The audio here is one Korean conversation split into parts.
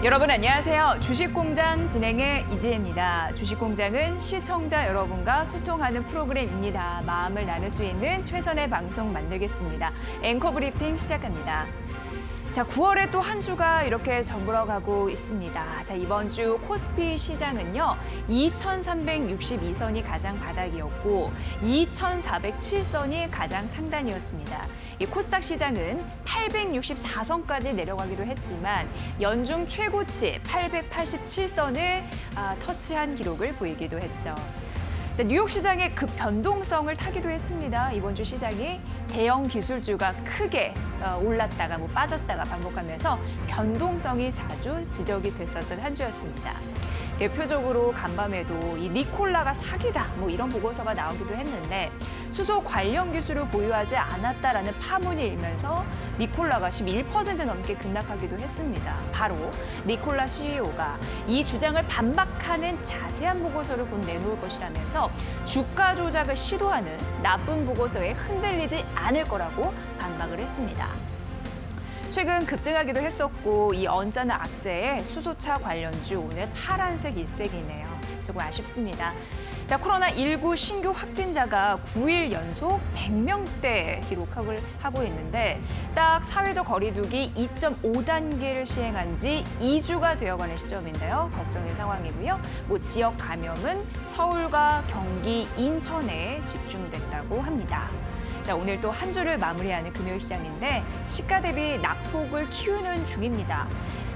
여러분 안녕하세요. 주식공장 진행의 이지혜입니다. 주식공장은 시청자 여러분과 소통하는 프로그램입니다. 마음을 나눌 수 있는 최선의 방송 만들겠습니다. 앵커 브리핑 시작합니다. 자, 9월에 또 한 주가 이렇게 저물어가고 있습니다. 자, 이번 주 코스피 시장은요, 2,362선이 가장 바닥이었고 2,407선이 가장 상단이었습니다. 이 코스닥 시장은 864선까지 내려가기도 했지만 연중 최고치 887선을 터치한 기록을 보이기도 했죠. 자, 뉴욕 시장의 급 변동성을 타기도 했습니다. 이번 주 시장이 대형 기술주가 크게 올랐다가 빠졌다가 반복하면서 변동성이 자주 지적이 됐었던 한 주였습니다. 대표적으로 간밤에도 이 니콜라가 사기다 이런 보고서가 나오기도 했는데 수소 관련 기술을 보유하지 않았다라는 파문이 일면서 니콜라가 11% 넘게 급락하기도 했습니다. 바로 니콜라 CEO가 이 주장을 반박하는 자세한 보고서를 곧 내놓을 것이라면서 주가 조작을 시도하는 나쁜 보고서에 흔들리지 않을 거라고 반박을 했습니다. 최근 급등하기도 했었고 이 언짢은 악재의 수소차 관련주 오늘 파란색 일색이네요. 조금 아쉽습니다. 자, 코로나19 신규 확진자가 9일 연속 100명대 기록을 하고 있는데 딱 사회적 거리두기 2.5단계를 시행한 지 2주가 되어가는 시점인데요. 걱정의 상황이고요. 지역 감염은 서울과 경기, 인천에 집중됐다고 합니다. 자, 오늘 또 한 주를 마무리하는 금요일 시장인데 시가 대비 낙폭을 키우는 중입니다.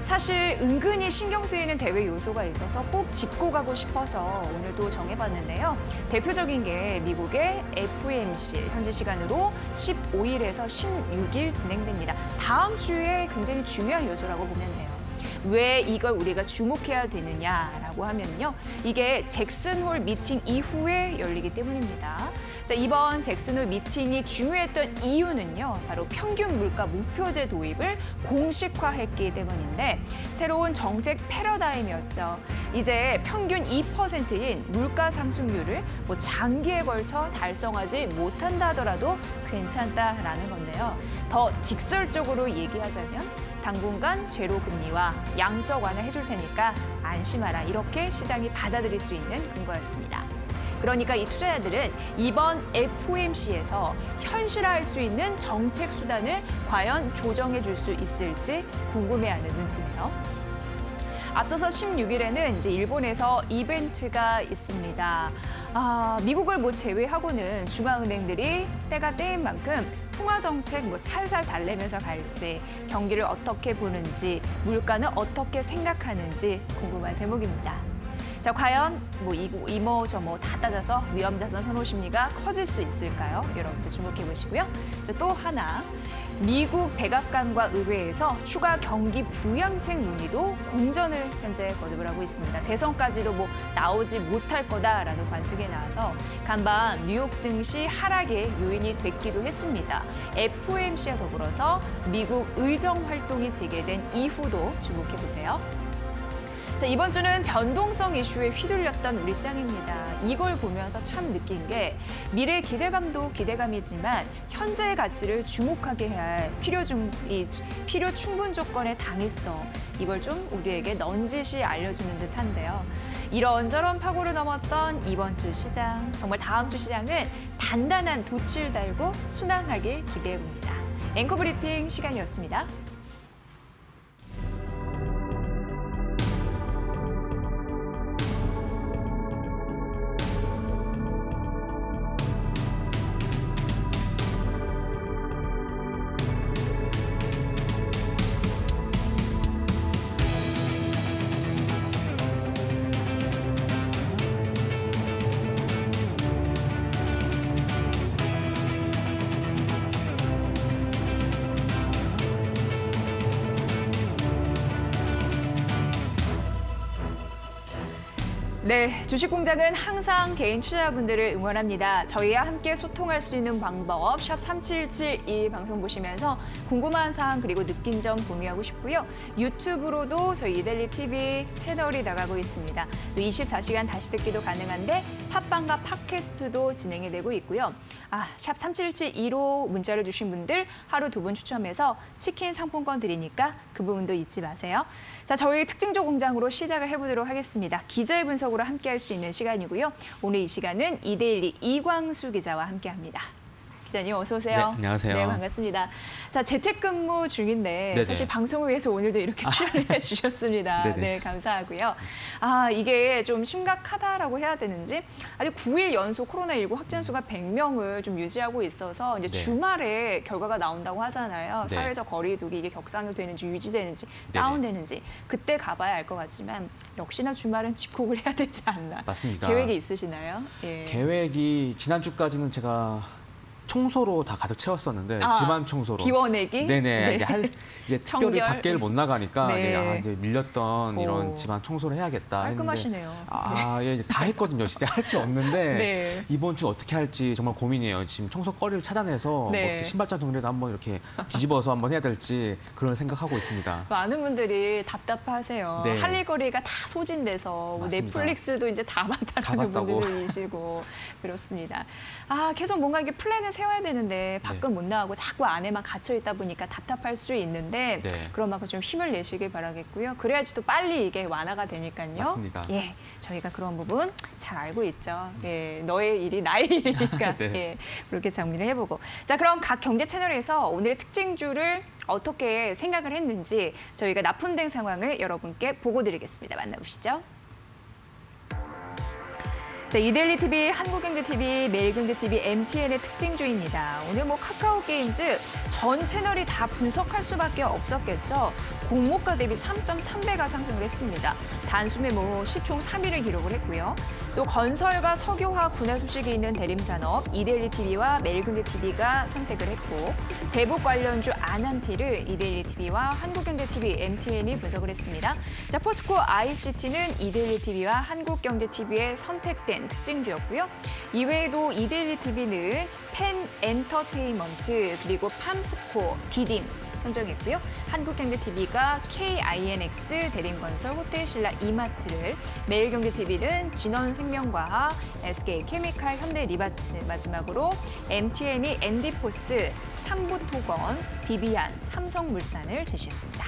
사실 은근히 신경 쓰이는 대외 요소가 있어서 꼭 짚고 가고 싶어서 오늘도 정해봤는데요. 대표적인 게 미국의 FOMC, 현지 시간으로 15일에서 16일 진행됩니다. 다음 주에 굉장히 중요한 요소라고 보면 돼요. 왜 이걸 우리가 주목해야 되느냐라고 하면요. 이게 잭슨홀 미팅 이후에 열리기 때문입니다. 자, 이번 잭슨홀 미팅이 중요했던 이유는요. 바로 평균 물가 목표제 도입을 공식화했기 때문인데 새로운 정책 패러다임이었죠. 이제 평균 2%인 물가 상승률을 장기에 걸쳐 달성하지 못한다 하더라도 괜찮다라는 건데요. 더 직설적으로 얘기하자면 당분간 제로 금리와 양적 완화 해줄 테니까 안심하라. 이렇게 시장이 받아들일 수 있는 근거였습니다. 그러니까 이 투자자들은 이번 FOMC에서 현실화할 수 있는 정책 수단을 과연 조정해 줄 수 있을지 궁금해하는 눈치네요. 앞서서 16일에는 이제 일본에서 이벤트가 있습니다. 미국을 제외하고는 중앙은행들이 때가 때인 만큼 통화 정책 살살 달래면서 갈지, 경기를 어떻게 보는지, 물가는 어떻게 생각하는지 궁금한 대목입니다. 자, 과연 이모 저모 다 따져서 위험자산 선호 심리가 커질 수 있을까요? 여러분들 주목해 보시고요. 자, 또 하나. 미국 백악관과 의회에서 추가 경기 부양책 논의도 공전을 현재 거듭을 하고 있습니다. 대선까지도 나오지 못할 거다라는 관측이 나와서 간밤 뉴욕 증시 하락의 요인이 됐기도 했습니다. FOMC와 더불어서 미국 의정 활동이 재개된 이후도 주목해 보세요. 자, 이번 주는 변동성 이슈에 휘둘렸던 우리 시장입니다. 이걸 보면서 참 느낀 게 미래 기대감도 기대감이지만 현재의 가치를 주목하게 해야 할 필요 충분 조건의 당위성, 이걸 좀 우리에게 넌지시 알려주는 듯한데요. 이런저런 파고를 넘었던 이번 주 시장, 정말 다음 주 시장은 단단한 돛을 달고 순항하길 기대해봅니다. 앵커 브리핑 시간이었습니다. 네, 주식공장은 항상 개인 투자자분들을 응원합니다. 저희와 함께 소통할 수 있는 방법 샵 3772 방송 보시면서 궁금한 사항 그리고 느낀 점 공유하고 싶고요. 유튜브로도 저희 이데일리 TV 채널이 나가고 있습니다. 또 24시간 다시 듣기도 가능한데 팟빵과 팟캐스트도 진행이 되고 있고요. 샵 3772로 문자를 주신 분들 하루 2분 추첨해서 치킨 상품권 드리니까 그 부분도 잊지 마세요. 자, 저희 특징조 공장으로 시작을 해보도록 하겠습니다. 기자의 분석으로 함께할 수 있는 시간이고요. 오늘 이 시간은 이데일리 이광수 기자와 함께합니다. 기자님 어서 오세요. 네, 안녕하세요. 네, 반갑습니다. 자, 재택근무 중인데 네네. 사실 방송을 위해서 오늘도 이렇게 출연을 해주셨습니다. 네네. 네, 감사하고요. 이게 좀 심각하다라고 해야 되는지 아직 9일 연속 코로나19 확진수가 100명을 좀 유지하고 있어서 이제 네. 주말에 결과가 나온다고 하잖아요. 네. 사회적 거리두기 이게 격상되는지 유지되는지 네네. 다운되는지 그때 가봐야 알 것 같지만 역시나 주말은 집콕을 해야 되지 않나. 맞습니다. 계획이 있으시나요? 예. 계획이 지난주까지는 제가 청소로 다 가득 채웠었는데 집안 청소로. 비워내기? 네네. 네. 이제 특별히 청결. 밖에를 못 나가니까 네. 이제 밀렸던 이런 오. 집안 청소를 해야겠다 깔끔하시네요. 했는데 다 했거든요. 진짜 할 게 없는데 네. 이번 주 어떻게 할지 정말 고민이에요. 지금 청소거리를 찾아내서 네. 뭐 이렇게 신발장 정리도 한번 이렇게 뒤집어서 한번 해야 될지 그런 생각하고 있습니다. 많은 분들이 답답하세요. 네. 할 일거리가 다 소진돼서 뭐 맞습니다. 넷플릭스도 이제 다 봤다는 봤다고. 분들이시고 그렇습니다. 계속 뭔가 이게 플랜을 세워야 되는데 밖은 못 나가고 자꾸 안에만 갇혀 있다 보니까 답답할 수 있는데 네. 그런 만큼 좀 힘을 내시길 바라겠고요. 그래야지 또 빨리 이게 완화가 되니까요. 맞습니다. 예, 저희가 그런 부분 잘 알고 있죠. 예, 너의 일이 나의 일이니까 네. 예, 그렇게 정리를 해보고 자, 그럼 각 경제 채널에서 오늘의 특징주를 어떻게 생각을 했는지 저희가 납품된 상황을 여러분께 보고 드리겠습니다. 만나보시죠. 자, 이데일리 TV, 한국경제TV, 매일경제TV, MTN의 특징주입니다. 오늘 카카오 게임즈 전 채널이 다 분석할 수밖에 없었겠죠. 공모가 대비 3.3배가 상승을 했습니다. 단숨에 시총 3위를 기록을 했고요. 또 건설과 석유화학 분야 소식이 있는 대림산업, 이데일리 TV와 매일경제TV가 선택을 했고 대북 관련주 아난티를 이데일리 TV와 한국경제TV, MTN이 분석을 했습니다. 자, 포스코 ICT는 이데일리 TV와 한국경제TV에 선택된 특징주였고요. 이외에도 이데일리 TV는 펜 엔터테인먼트 그리고 팜스코, 디딤 선정했고요. 한국경제TV가 KINX, 대림건설, 호텔신라, 이마트를, 매일경제TV는 진원생명과학, SK케미칼, 현대리바트, 마지막으로 MTN이 엔디포스, 삼부토건, 비비안, 삼성물산을 제시했습니다.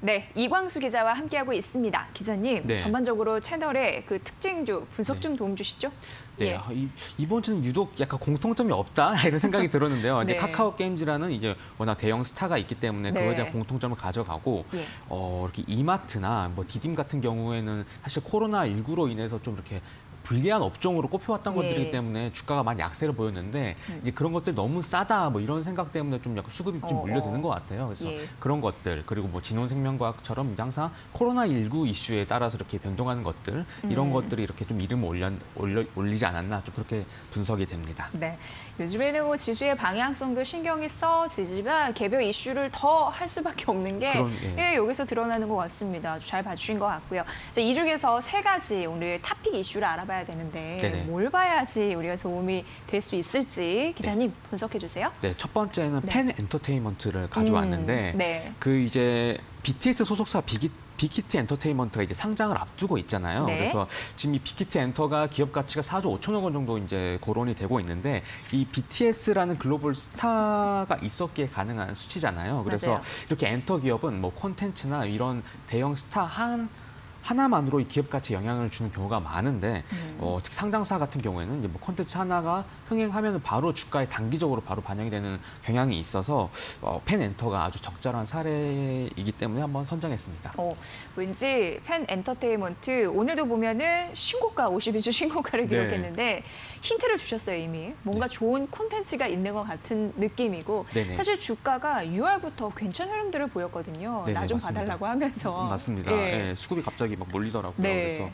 네, 이광수 기자와 함께하고 있습니다. 기자님, 네. 전반적으로 채널의 그 특징주 분석 좀 도움 주시죠. 네, 예. 이번 주는 유독 약간 공통점이 없다 이런 생각이 들었는데요. 이제 네. 카카오 게임즈라는 이제 워낙 대형 스타가 있기 때문에 네. 그거에 대한 공통점을 가져가고 예. 이렇게 이마트나 디딤 같은 경우에는 사실 코로나19로 인해서 좀 이렇게 불리한 업종으로 꼽혀왔던 예. 것들이기 때문에 주가가 많이 약세를 보였는데 이제 그런 것들이 너무 싸다 이런 생각 때문에 좀 약간 수급이 좀 몰려드는 것 같아요. 그래서 예. 그런 것들 그리고 진원생명과학처럼 이제 항상 코로나19 이슈에 따라서 이렇게 변동하는 것들 이런 것들이 이렇게 좀 이름을 올리지 않았나 좀 그렇게 분석이 됩니다. 네, 요즘에는 지수의 방향성도 신경이 써지지만 개별 이슈를 더 할 수밖에 없는 게 예. 여기서 드러나는 것 같습니다. 아주 잘 봐주신 것 같고요. 자, 이 중에서 세 가지 오늘 탑픽 이슈를 알아봐야 되는데 네네. 뭘 봐야지 우리가 도움이 될 수 있을지 기자님 분석해 주세요. 네, 첫 번째는 네. 펜 엔터테인먼트를 가져왔는데 네. 그 이제 BTS 소속사 빅히트 엔터테인먼트가 이제 상장을 앞두고 있잖아요. 네. 그래서 지금 이 빅히트 엔터가 기업 가치가 4조 5천억 원 정도 이제 거론이 되고 있는데 이 BTS라는 글로벌 스타가 있었기에 가능한 수치잖아요. 그래서 맞아요. 이렇게 엔터 기업은 콘텐츠나 이런 대형 스타 하나만으로 이 기업 가치에 영향을 주는 경우가 많은데 특히 상장사 같은 경우에는 이제 콘텐츠 하나가 흥행하면 바로 주가에 단기적으로 바로 반영이 되는 경향이 있어서 펜 엔터가 아주 적절한 사례이기 때문에 한번 선정했습니다. 왠지 펜 엔터테인먼트 오늘도 보면은 신고가 52주 신고가를 네. 기록했는데 힌트를 주셨어요 이미. 뭔가 좋은 콘텐츠가 있는 것 같은 느낌이고 네네. 사실 주가가 6월부터 괜찮은 흐름들을 보였거든요. 네네, 나 좀 맞습니다. 봐달라고 하면서. 맞습니다. 예. 예, 수급이 갑자기 막 몰리더라고요. 네. 그래서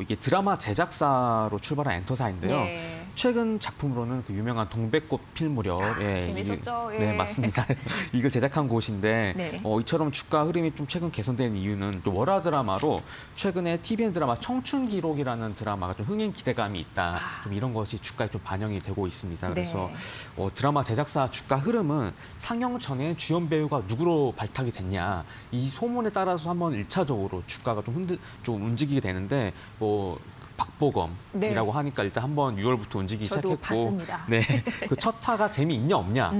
이게 드라마 제작사로 출발한 엔터사인데요. 네. 최근 작품으로는 그 유명한 동백꽃 필 무렵. 재밌었죠. 예. 네, 맞습니다. 이걸 제작한 곳인데 네. 이처럼 주가 흐름이 좀 최근 개선된 이유는 또 월화 드라마로 최근에 TVN 드라마 청춘 기록이라는 드라마가 좀 흥행 기대감이 있다. 좀 이런 것이 주가에 좀 반영이 되고 있습니다. 그래서 네. 드라마 제작사 주가 흐름은 상영 전에 주연 배우가 누구로 발탁이 됐냐 이 소문에 따라서 한번 1차적으로 주가가 좀 움직이게 되는데 뭐 박보검이라고 하니까 일단 한번 6월부터 움직이기 저도 시작했고, 봤습니다. 네, 그 첫 화가 재미있냐 없냐,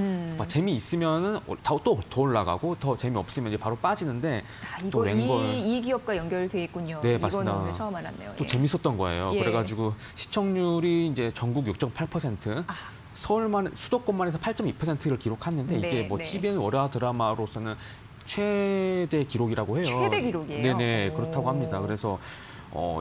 재미 있으면은 또 더 올라가고 더 재미 없으면 이제 바로 빠지는데 또 이거 wen걸 이 기업과 연결돼 있군요. 네, 이거는 맞습니다. 오늘 처음 알았네요. 또 재밌었던 거예요. 예. 그래가지고 시청률이 이제 전국 6.8%. 서울만 수도권만 해서 8.2%를 기록했는데 네, 이게 뭐 네. TVN 월화 드라마로서는 최대 기록이라고 해요. 최대 기록이에요? 네네 오. 그렇다고 합니다. 그래서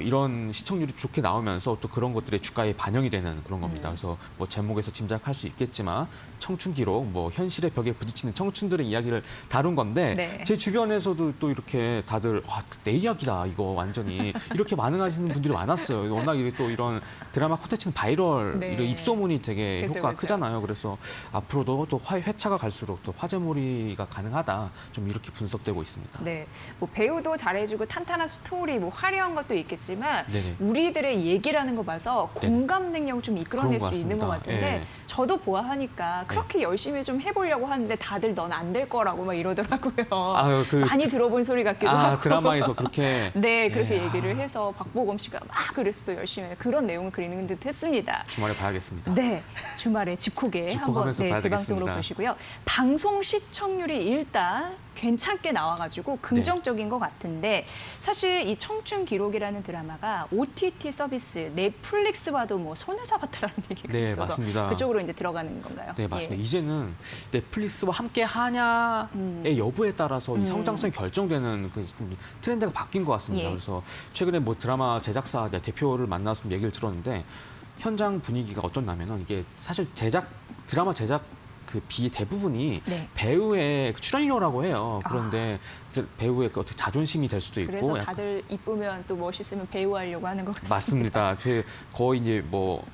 이런 시청률이 좋게 나오면서 또 그런 것들이 주가에 반영이 되는 그런 겁니다. 그래서 뭐 제목에서 짐작할 수 있겠지만 청춘 기록, 뭐 현실의 벽에 부딪히는 청춘들의 이야기를 다룬 건데 네. 제 주변에서도 또 이렇게 다들 와, 내 이야기다 이거 완전히 이렇게 반응하시는 분들이 많았어요. 워낙 또 이런 드라마 콘텐츠는 바이럴 네. 이런 입소문이 되게 그죠, 효과가 그죠. 크잖아요. 그래서 앞으로도 또 회차가 갈수록 또 화제몰이가 가능하다 좀 이렇게 분석되고 있습니다. 네, 뭐 배우도 잘해주고 탄탄한 스토리, 뭐 화려한 것도 있겠지만 네네. 우리들의 얘기라는 거 봐서 네네. 공감 능력을 좀 이끌어낼 그런 수 것 있는 것 같습니다. 같은데 예. 저도 보아하니까 그렇게 열심히 좀 해보려고 하는데 다들 넌 안 될 거라고 막 이러더라고요. 아유, 많이 들어본 소리 같기도 하고. 드라마에서 그렇게 네, 그렇게 예, 얘기를 해서 박보검 씨가 막 그랬어도 열심히 그런 내용을 그리는 듯 했습니다. 주말에 봐야겠습니다. 네, 주말에 집콕에 한번 집콕하면서 봐야 재방송으로 되겠습니다. 보시고요. 방송 시청률이 일단 괜찮게 나와가지고 긍정적인 것 같은데 사실 이 청춘 기록이라는 드라마가 OTT 서비스 넷플릭스와도 뭐 손을 잡았다라는 얘기가 네, 있어서 맞습니다. 그쪽으로 이제 들어가는 건가요? 네, 맞습니다. 예. 이제는 넷플릭스와 함께 하냐의 여부에 따라서 이 성장성이 결정되는 그 트렌드가 바뀐 것 같습니다. 예. 그래서 최근에 뭐 드라마 제작사 대표를 만나서 좀 얘기를 들었는데 현장 분위기가 어떻냐면은 이게 사실 드라마 제작 그 비 대부분이 네. 배우의 그 출연료라고 해요. 그런데 배우의 그 어떻게 자존심이 될 수도 있고 그래서 약간 다들 이쁘면 또 멋있으면 배우 하려고 하는 것 같습니다. 맞습니다. 거의 이제 뭐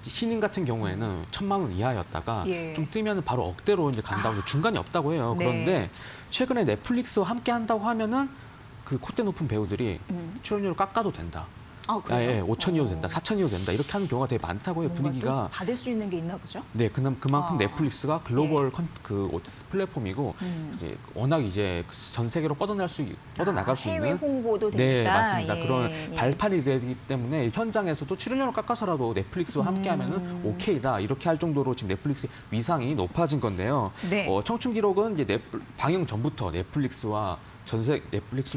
신인 같은 경우에는 1,000만 원 이하였다가 예. 좀 뜨면 바로 억대로 이제 간다고 중간이 없다고 해요. 네. 그런데 최근에 넷플릭스와 함께 한다고 하면은 그 콧대 높은 배우들이 출연료를 깎아도 된다. 아, 그래요? 예, 5천이어도 된다, 4천이어도 된다. 이렇게 하는 경우가 되게 많다고 해요. 뭔가 좀 분위기가. 받을 수 있는 게 있나 보죠? 네, 그만큼 아. 넷플릭스가 글로벌 그 플랫폼이고 이제 워낙 이제 전 세계로 뻗어나갈 수 해외 있는 홍보도 된다. 네, 맞습니다. 예, 그런 예. 발판이 되기 때문에 현장에서도 출연료를 깎아서라도 넷플릭스와 함께하면은 오케이다 이렇게 할 정도로 지금 넷플릭스의 위상이 높아진 건데요. 네. 청춘 기록은 이제 방영 전부터 넷플릭스를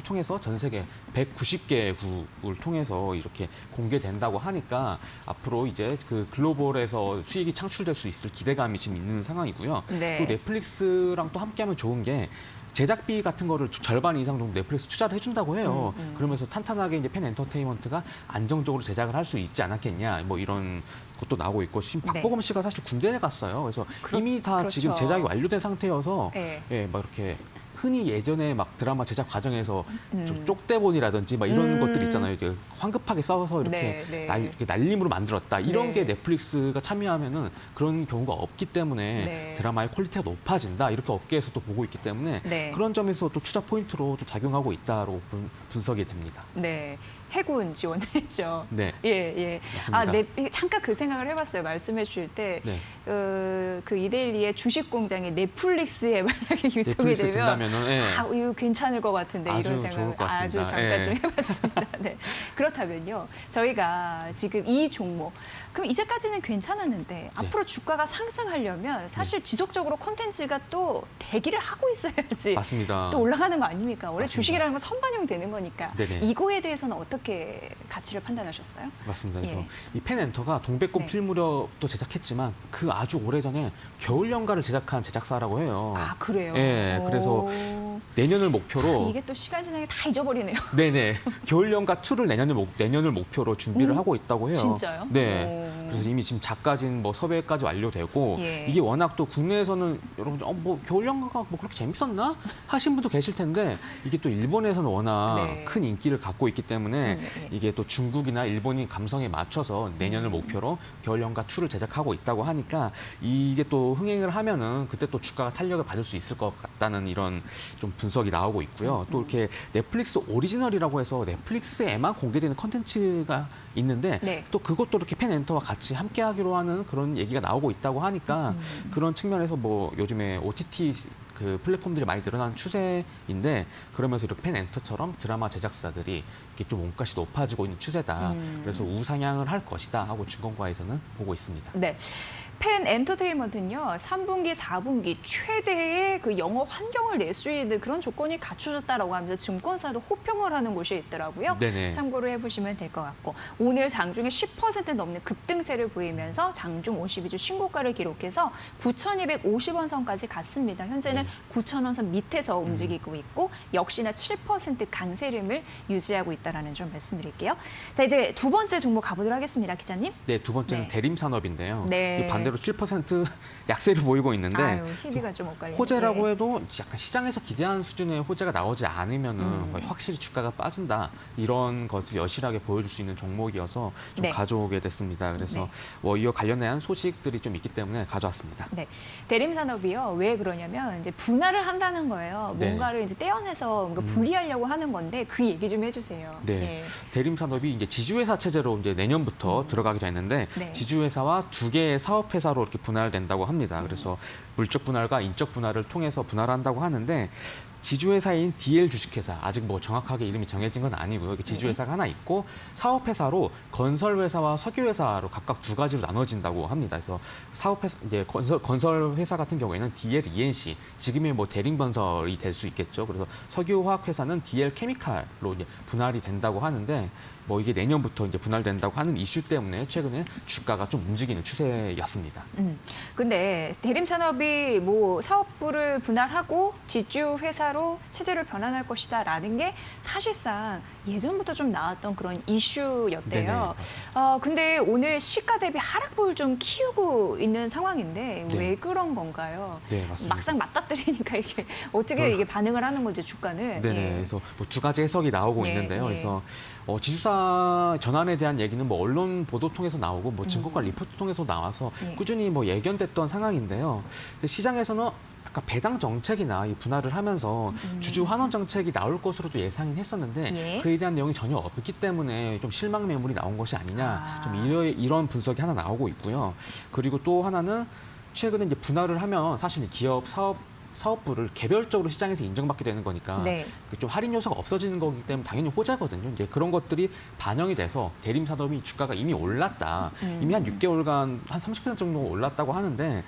통해서 전 세계 190개국을 통해서 이렇게 공개된다고 하니까 앞으로 이제 그 글로벌에서 수익이 창출될 수 있을 기대감이 지금 있는 상황이고요. 네. 그리고 넷플릭스랑 또 함께하면 좋은 게 제작비 같은 거를 절반 이상 정도 넷플릭스 투자를 해준다고 해요. 그러면서 탄탄하게 이제 팬 엔터테인먼트가 안정적으로 제작을 할 수 있지 않았겠냐, 뭐 이런 것도 나오고 있고, 지금 네. 박보검 씨가 사실 군대에 갔어요. 그래서 이미 다 그렇죠. 지금 제작이 완료된 상태여서, 네. 예, 막 이렇게 흔히 예전에 막 드라마 제작 과정에서 좀 쪽대본이라든지 막 이런 것들 있잖아요. 이제 황급하게 써서 이렇게 네, 네. 이렇게 날림으로 만들었다. 이런 네. 게 넷플릭스가 참여하면은 그런 경우가 없기 때문에 네. 드라마의 퀄리티가 높아진다. 이렇게 업계에서 또 보고 있기 때문에 네. 그런 점에서 또 투자 포인트로 또 작용하고 있다로 분석이 됩니다. 네. 해군 지원을 했죠. 네. 예, 예. 맞습니다. 잠깐 그 생각을 해봤어요. 말씀해 주실 때, 네. 그 이데일리의 주식 공장이 넷플릭스에 만약에 유통이 넷플릭스 되면, 된다면은 예. 이거 괜찮을 것 같은데 아주 이런 좋을 생각을 것 같습니다. 아주 잠깐 예. 좀 해봤습니다. 네. 그렇다면요, 저희가 지금 이 종목, 그럼 이제까지는 괜찮았는데 앞으로 주가가 상승하려면 사실 지속적으로 콘텐츠가 또 대기를 하고 있어야지. 맞습니다. 또 올라가는 거 아닙니까? 원래 맞습니다. 주식이라는 건 선반영 되는 거니까. 네네. 이거에 대해서는 어떻게 가치를 판단하셨어요? 맞습니다. 그래서 예. 이 펜엔터가 동백꽃 네. 필무렵도 제작했지만 그 아주 오래전에 겨울연가를 제작한 제작사라고 해요. 아, 그래요? 예, 그래서 오. 내년을 목표로 이게 또 시간 지나게 다 잊어버리네요. 네네 겨울연가 2를 내년을 목표로 준비를 하고 있다고 해요. 진짜요? 네. 오. 그래서 이미 지금 작가진 뭐 섭외까지 완료되고 예. 이게 워낙 또 국내에서는 여러분들 뭐 겨울연가가 뭐 그렇게 재밌었나 하신 분도 계실 텐데 이게 또 일본에서는 워낙 네. 큰 인기를 갖고 있기 때문에 네. 이게 또 중국이나 일본인 감성에 맞춰서 내년을 목표로 겨울연가 2를 제작하고 있다고 하니까 이게 또 흥행을 하면은 그때 또 주가가 탄력을 받을 수 있을 것 같다는 이런 좀 분석이 나오고 있고요. 또 이렇게 넷플릭스 오리지널이라고 해서 넷플릭스에만 공개되는 컨텐츠가 있는데 네. 또 그것도 이렇게 팬엔터와 같이 함께 하기로 하는 그런 얘기가 나오고 있다고 하니까 그런 측면에서 뭐 요즘에 OTT 그 플랫폼들이 많이 늘어나는 추세인데 그러면서 이렇게 팬엔터처럼 드라마 제작사들이 이렇게 좀 몸값이 높아지고 있는 추세다. 그래서 우상향을 할 것이다 하고 증권가에서는 보고 있습니다. 네. 팬 엔터테인먼트는요, 3분기, 4분기 최대의 그 영업 환경을 낼 수 있는 그런 조건이 갖춰졌다라고 하면서 증권사도 호평을 하는 곳이 있더라고요. 네네. 참고로 해보시면 될 것 같고, 오늘 장중에 10% 넘는 급등세를 보이면서 장중 52주 신고가를 기록해서 9,250원 선까지 갔습니다. 현재는 9,000원 선 밑에서 움직이고 있고, 역시나 7% 강세림을 유지하고 있다는 점 말씀드릴게요. 자, 이제 두 번째 종목 가보도록 하겠습니다, 기자님. 네, 두 번째는 네. 대림산업인데요. 네. 이 반대로 7% 약세를 보이고 있는데 아유, 희비가 좀 엇갈리네. 호재라고 예. 해도 약간 시장에서 기대한 수준의 호재가 나오지 않으면은 거의 확실히 주가가 빠진다 이런 것을 여실하게 보여줄 수 있는 종목이어서 좀 네. 가져오게 됐습니다. 그래서 네. 뭐 이와 관련한 소식들이 좀 있기 때문에 가져왔습니다. 네, 대림산업이요. 왜 그러냐면 이제 분할을 한다는 거예요. 네. 뭔가를 이제 떼어내서 뭔가 분리하려고 하는 건데 그 얘기 좀 해주세요. 네, 예. 대림산업이 이제 지주회사 체제로 이제 내년부터 들어가게 됐는데 네. 지주회사와 두 개의 사업회사로 이렇게 분할된다고 합니다. 그래서 물적 분할과 인적 분할을 통해서 분할한다고 하는데 지주회사인 DL 주식회사 아직 뭐 정확하게 이름이 정해진 건 아니고요. 이렇게 지주회사가 하나 있고 사업회사로 건설회사와 석유회사로 각각 두 가지로 나눠진다고 합니다. 그래서 사업회사 이제 건설회사 같은 경우에는 DL ENC 지금의 뭐 대림건설이 될 수 있겠죠. 그래서 석유화학회사는 DL 케미칼로 이제 분할이 된다고 하는데 뭐 이게 내년부터 이제 분할된다고 하는 이슈 때문에 최근에 주가가 좀 움직이는 추세였습니다. 근데 대림산업이 뭐 사업부를 분할하고 지주 회사로 체제를 변환할 것이다라는 게 사실상 예전부터 좀 나왔던 그런 이슈였대요. 네네, 맞습니다. 근데 오늘 시가 대비 하락폭을 좀 키우고 있는 상황인데 네. 왜 그런 건가요? 네, 맞습니다. 막상 맞닥뜨리니까 이게 어떻게 이게 반응을 하는 건지 주가는. 네네. 예. 그래서 뭐 두 가지 해석이 나오고 네, 있는데요. 네. 그래서 지주사 전환에 대한 얘기는 뭐 언론 보도 통해서 나오고 뭐 증권가 리포트 통해서 나와서 예. 꾸준히 뭐 예견됐던 상황인데요. 근데 시장에서는 약간 배당 정책이나 이 분할을 하면서 주주 환원 정책이 나올 것으로도 예상은 했었는데 예. 그에 대한 내용이 전혀 없기 때문에 좀 실망 매물이 나온 것이 아니냐 좀 이런 분석이 하나 나오고 있고요. 그리고 또 하나는 최근에 이제 분할을 하면 사실 기업 사업부를 개별적으로 시장에서 인정받게 되는 거니까 네. 좀 할인 요소가 없어지는 거기 때문에 당연히 호재거든요. 이제 그런 것들이 반영이 돼서 대림산업이 주가가 이미 올랐다. 이미 한 6개월간 한 30% 정도 올랐다고 하는데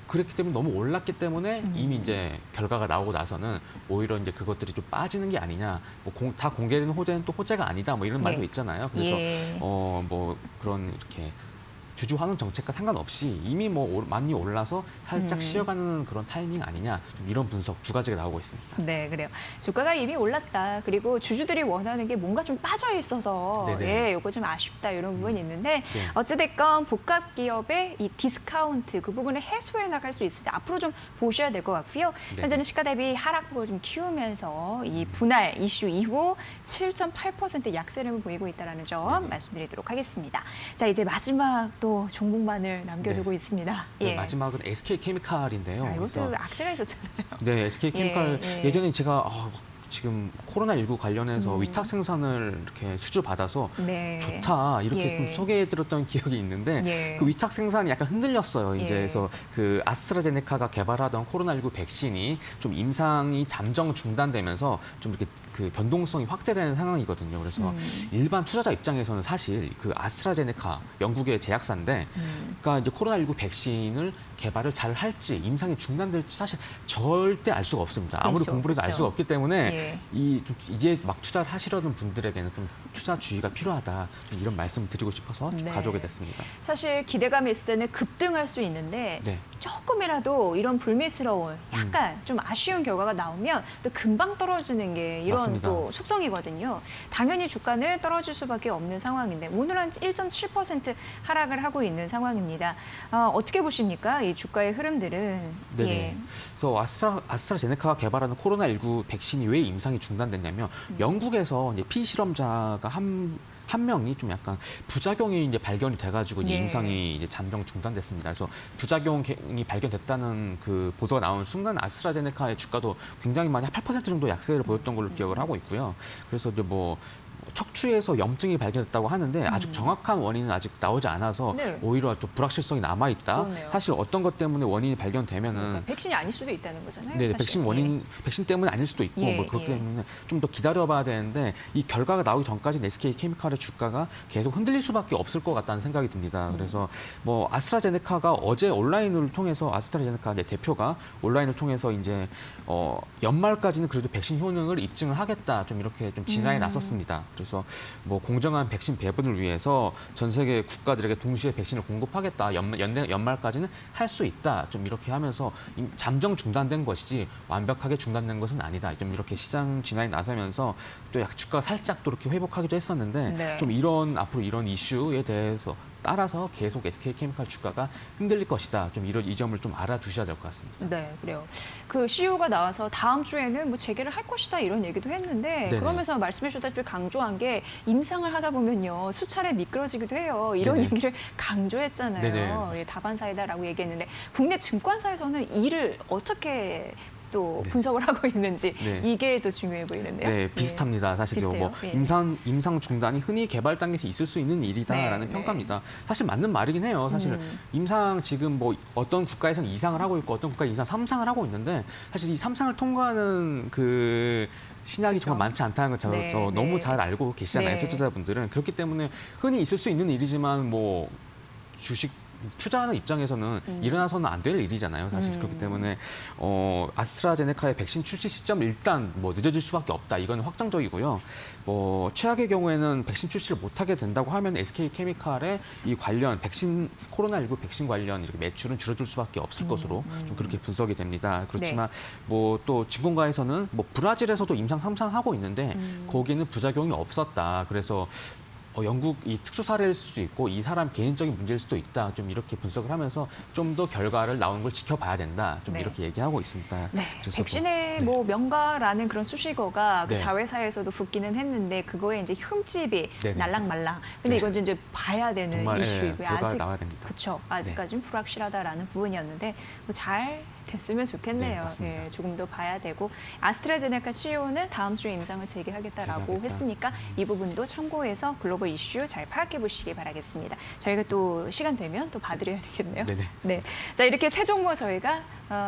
그렇기 때문에 너무 올랐기 때문에 이미 이제 결과가 나오고 나서는 오히려 이제 그것들이 좀 빠지는 게 아니냐. 뭐 다 공개되는 호재는 또 호재가 아니다. 뭐 이런 말도 예. 있잖아요. 그래서 예. 뭐 그런 이렇게 주주 환원 정책과 상관없이 이미 뭐 많이 올라서 살짝 쉬어가는 그런 타이밍 아니냐 좀 이런 분석 두 가지가 나오고 있습니다. 네, 그래요. 주가가 이미 올랐다. 그리고 주주들이 원하는 게 뭔가 좀 빠져 있어서 네네. 예, 요거 좀 아쉽다 이런 부분이 있는데 네. 어찌됐건 복합 기업의 이 디스카운트 그 부분을 해소해 나갈 수 있을지 앞으로 좀 보셔야 될 것 같고요. 네. 현재는 시가 대비 하락폭을 좀 키우면서 이 분할 이슈 이후 7.8% 약세를 보이고 있다는 점 네. 말씀드리도록 하겠습니다. 자, 이제 마지막 또 종목만을 남겨두고 있습니다. 네, 마지막은 SK 케미칼인데요. 이것도 악재가 있었잖아요. 네, SK 케미칼 예. 예전에 제가 지금 코로나19 관련해서 위탁 생산을 이렇게 수주 받아서 네. 좋다 이렇게 예. 좀 소개해드렸던 기억이 있는데 예. 그 위탁 생산이 약간 흔들렸어요. 이제 예. 그래서 그 아스트라제네카가 개발하던 코로나19 백신이 좀 임상이 잠정 중단되면서 좀 이렇게 그 변동성이 확대되는 상황이거든요. 그래서 일반 투자자 입장에서는 사실 그 아스트라제네카 영국의 제약사인데, 그러니까 이제 코로나19 백신을 개발을 잘 할지 임상이 중단될지 사실 절대 알 수가 없습니다. 아무리 그렇죠, 공부를 해도 알 그렇죠. 수가 없기 때문에 예. 좀 이제 막 투자를 하시려는 분들에게는 좀 투자 주의가 필요하다. 좀 이런 말씀을 드리고 싶어서 좀 네. 가져오게 됐습니다. 사실 기대감이 있을 때는 급등할 수 있는데 네. 조금이라도 이런 불미스러운 약간 좀 아쉬운 결과가 나오면 또 금방 떨어지는 게 이런 맞습니다. 또 속성이거든요. 당연히 주가는 떨어질 수밖에 없는 상황인데 오늘 한 1.7% 하락을 하고 있는 상황입니다. 어떻게 보십니까? 이 주가의 흐름들은. 네네. 예. 그래서 아스트라제네카가 개발하는 코로나19 백신이 왜 임상이 중단됐냐면 영국에서 이제 피실험자가 한 명이 좀 약간 부작용이 이제 발견이 돼가지고 이제 예. 임상이 이제 잠정 중단됐습니다. 그래서 부작용이 발견됐다는 그 보도가 나온 순간 아스트라제네카의 주가도 굉장히 많이 8% 정도 약세를 보였던 걸로 기억을 하고 있고요. 그래서 이제 뭐 척추에서 염증이 발견됐다고 하는데 아직 정확한 원인은 아직 나오지 않아서 네. 오히려 좀 불확실성이 남아 있다. 그렇네요. 사실 어떤 것 때문에 원인이 발견되면은 그러니까 백신이 아닐 수도 있다는 거잖아요. 네, 사실. 백신 때문에 아닐 수도 있고 예, 뭐 그렇기 예. 때문에 좀 더 기다려봐야 되는데 이 결과가 나오기 전까지는 SK케미칼의 주가가 계속 흔들릴 수밖에 없을 것 같다는 생각이 듭니다. 그래서 뭐 아스트라제네카가 어제 온라인을 통해서 아스트라제네카 이제 대표가 온라인을 통해서 이제 연말까지는 그래도 백신 효능을 입증을 하겠다 좀 이렇게 좀 진화에 나섰습니다. 그래서 뭐 공정한 백신 배분을 위해서 전 세계 국가들에게 동시에 백신을 공급하겠다. 연말까지는 할 수 있다. 좀 이렇게 하면서 잠정 중단된 것이지 완벽하게 중단된 것은 아니다. 좀 이렇게 시장 진화에 나서면서 또 약 주가가 살짝 또 이렇게 회복하기도 했었는데 네. 좀 앞으로 이런 이슈에 대해서 따라서 계속 SK케미칼 주가가 흔들릴 것이다. 좀 이 점을 좀 알아두셔야 될 것 같습니다. 네, 그래요. 그 CEO가 나와서 다음 주에는 뭐 재개를 할 것이다 이런 얘기도 했는데 네네. 그러면서 말씀해 주셨다시피 강조한 게 임상을 하다 보면요 수차례 미끄러지기도 해요. 이런 네네. 얘기를 강조했잖아요. 네네. 예, 다반사이다라고 얘기했는데 국내 증권사에서는 이를 어떻게 또 네. 분석을 하고 있는지 네. 이게 또 중요해 보이는데요. 네, 비슷합니다. 사실 비슷해요? 뭐 예. 임상 중단이 흔히 개발 단계에서 있을 수 있는 일이다라는 네, 평가입니다. 사실 맞는 말이긴 해요. 사실 임상 지금 뭐 어떤 국가에서는 2상을 하고 있고 어떤 국가에 2상, 3상을 하고 있는데 사실 이 3상을 통과하는 그 신약이 정말 많지 않다는 걸 네, 너무 네. 잘 알고 계시잖아요. 네. 투자자분들은. 그렇기 때문에 흔히 있을 수 있는 일이지만 뭐 주식 투자하는 입장에서는 일어나서는 안 될 일이잖아요. 사실 그렇기 때문에 아스트라제네카의 백신 출시 시점 일단 뭐 늦어질 수밖에 없다. 이건 확정적이고요. 뭐 최악의 경우에는 백신 출시를 못하게 된다고 하면 SK케미칼의 이 관련 백신 코로나19 백신 관련 이렇게 매출은 줄어들 수밖에 없을 것으로 좀 그렇게 분석이 됩니다. 그렇지만 뭐 또 진공가에서는 뭐 브라질에서도 임상 3상 하고 있는데 거기에는 부작용이 없었다. 그래서 영국 이 특수 사례일 수도 있고 이 사람 개인적인 문제일 수도 있다. 좀 이렇게 분석을 하면서 좀 더 결과를 나오는 걸 지켜봐야 된다. 좀 네. 이렇게 얘기하고 있습니다. 네, 그래서 백신의 뭐 명가라는 그런 수식어가 그 네. 자회사에서도 붙기는 했는데 그거에 이제 흠집이 네네. 날랑말랑. 근데 네. 이건 이제 봐야 되는 정말 이슈이고요. 결과가 나와야 됩니다. 그렇죠. 아직까지는 불확실하다라는 부분이었는데 뭐 잘 됐으면 좋겠네요. 네, 맞습니다. 예, 조금 더 봐야 되고 아스트라제네카 CEO는 다음 주에 임상을 재개하겠다라고 재개하겠다. 했으니까 이 부분도 참고해서 글로벌 이슈 잘 파악해 보시기 바라겠습니다. 저희가 또 시간 되면 또 봐드려야 되겠네요. 네네. 네. 자, 이렇게 세 종목 저희가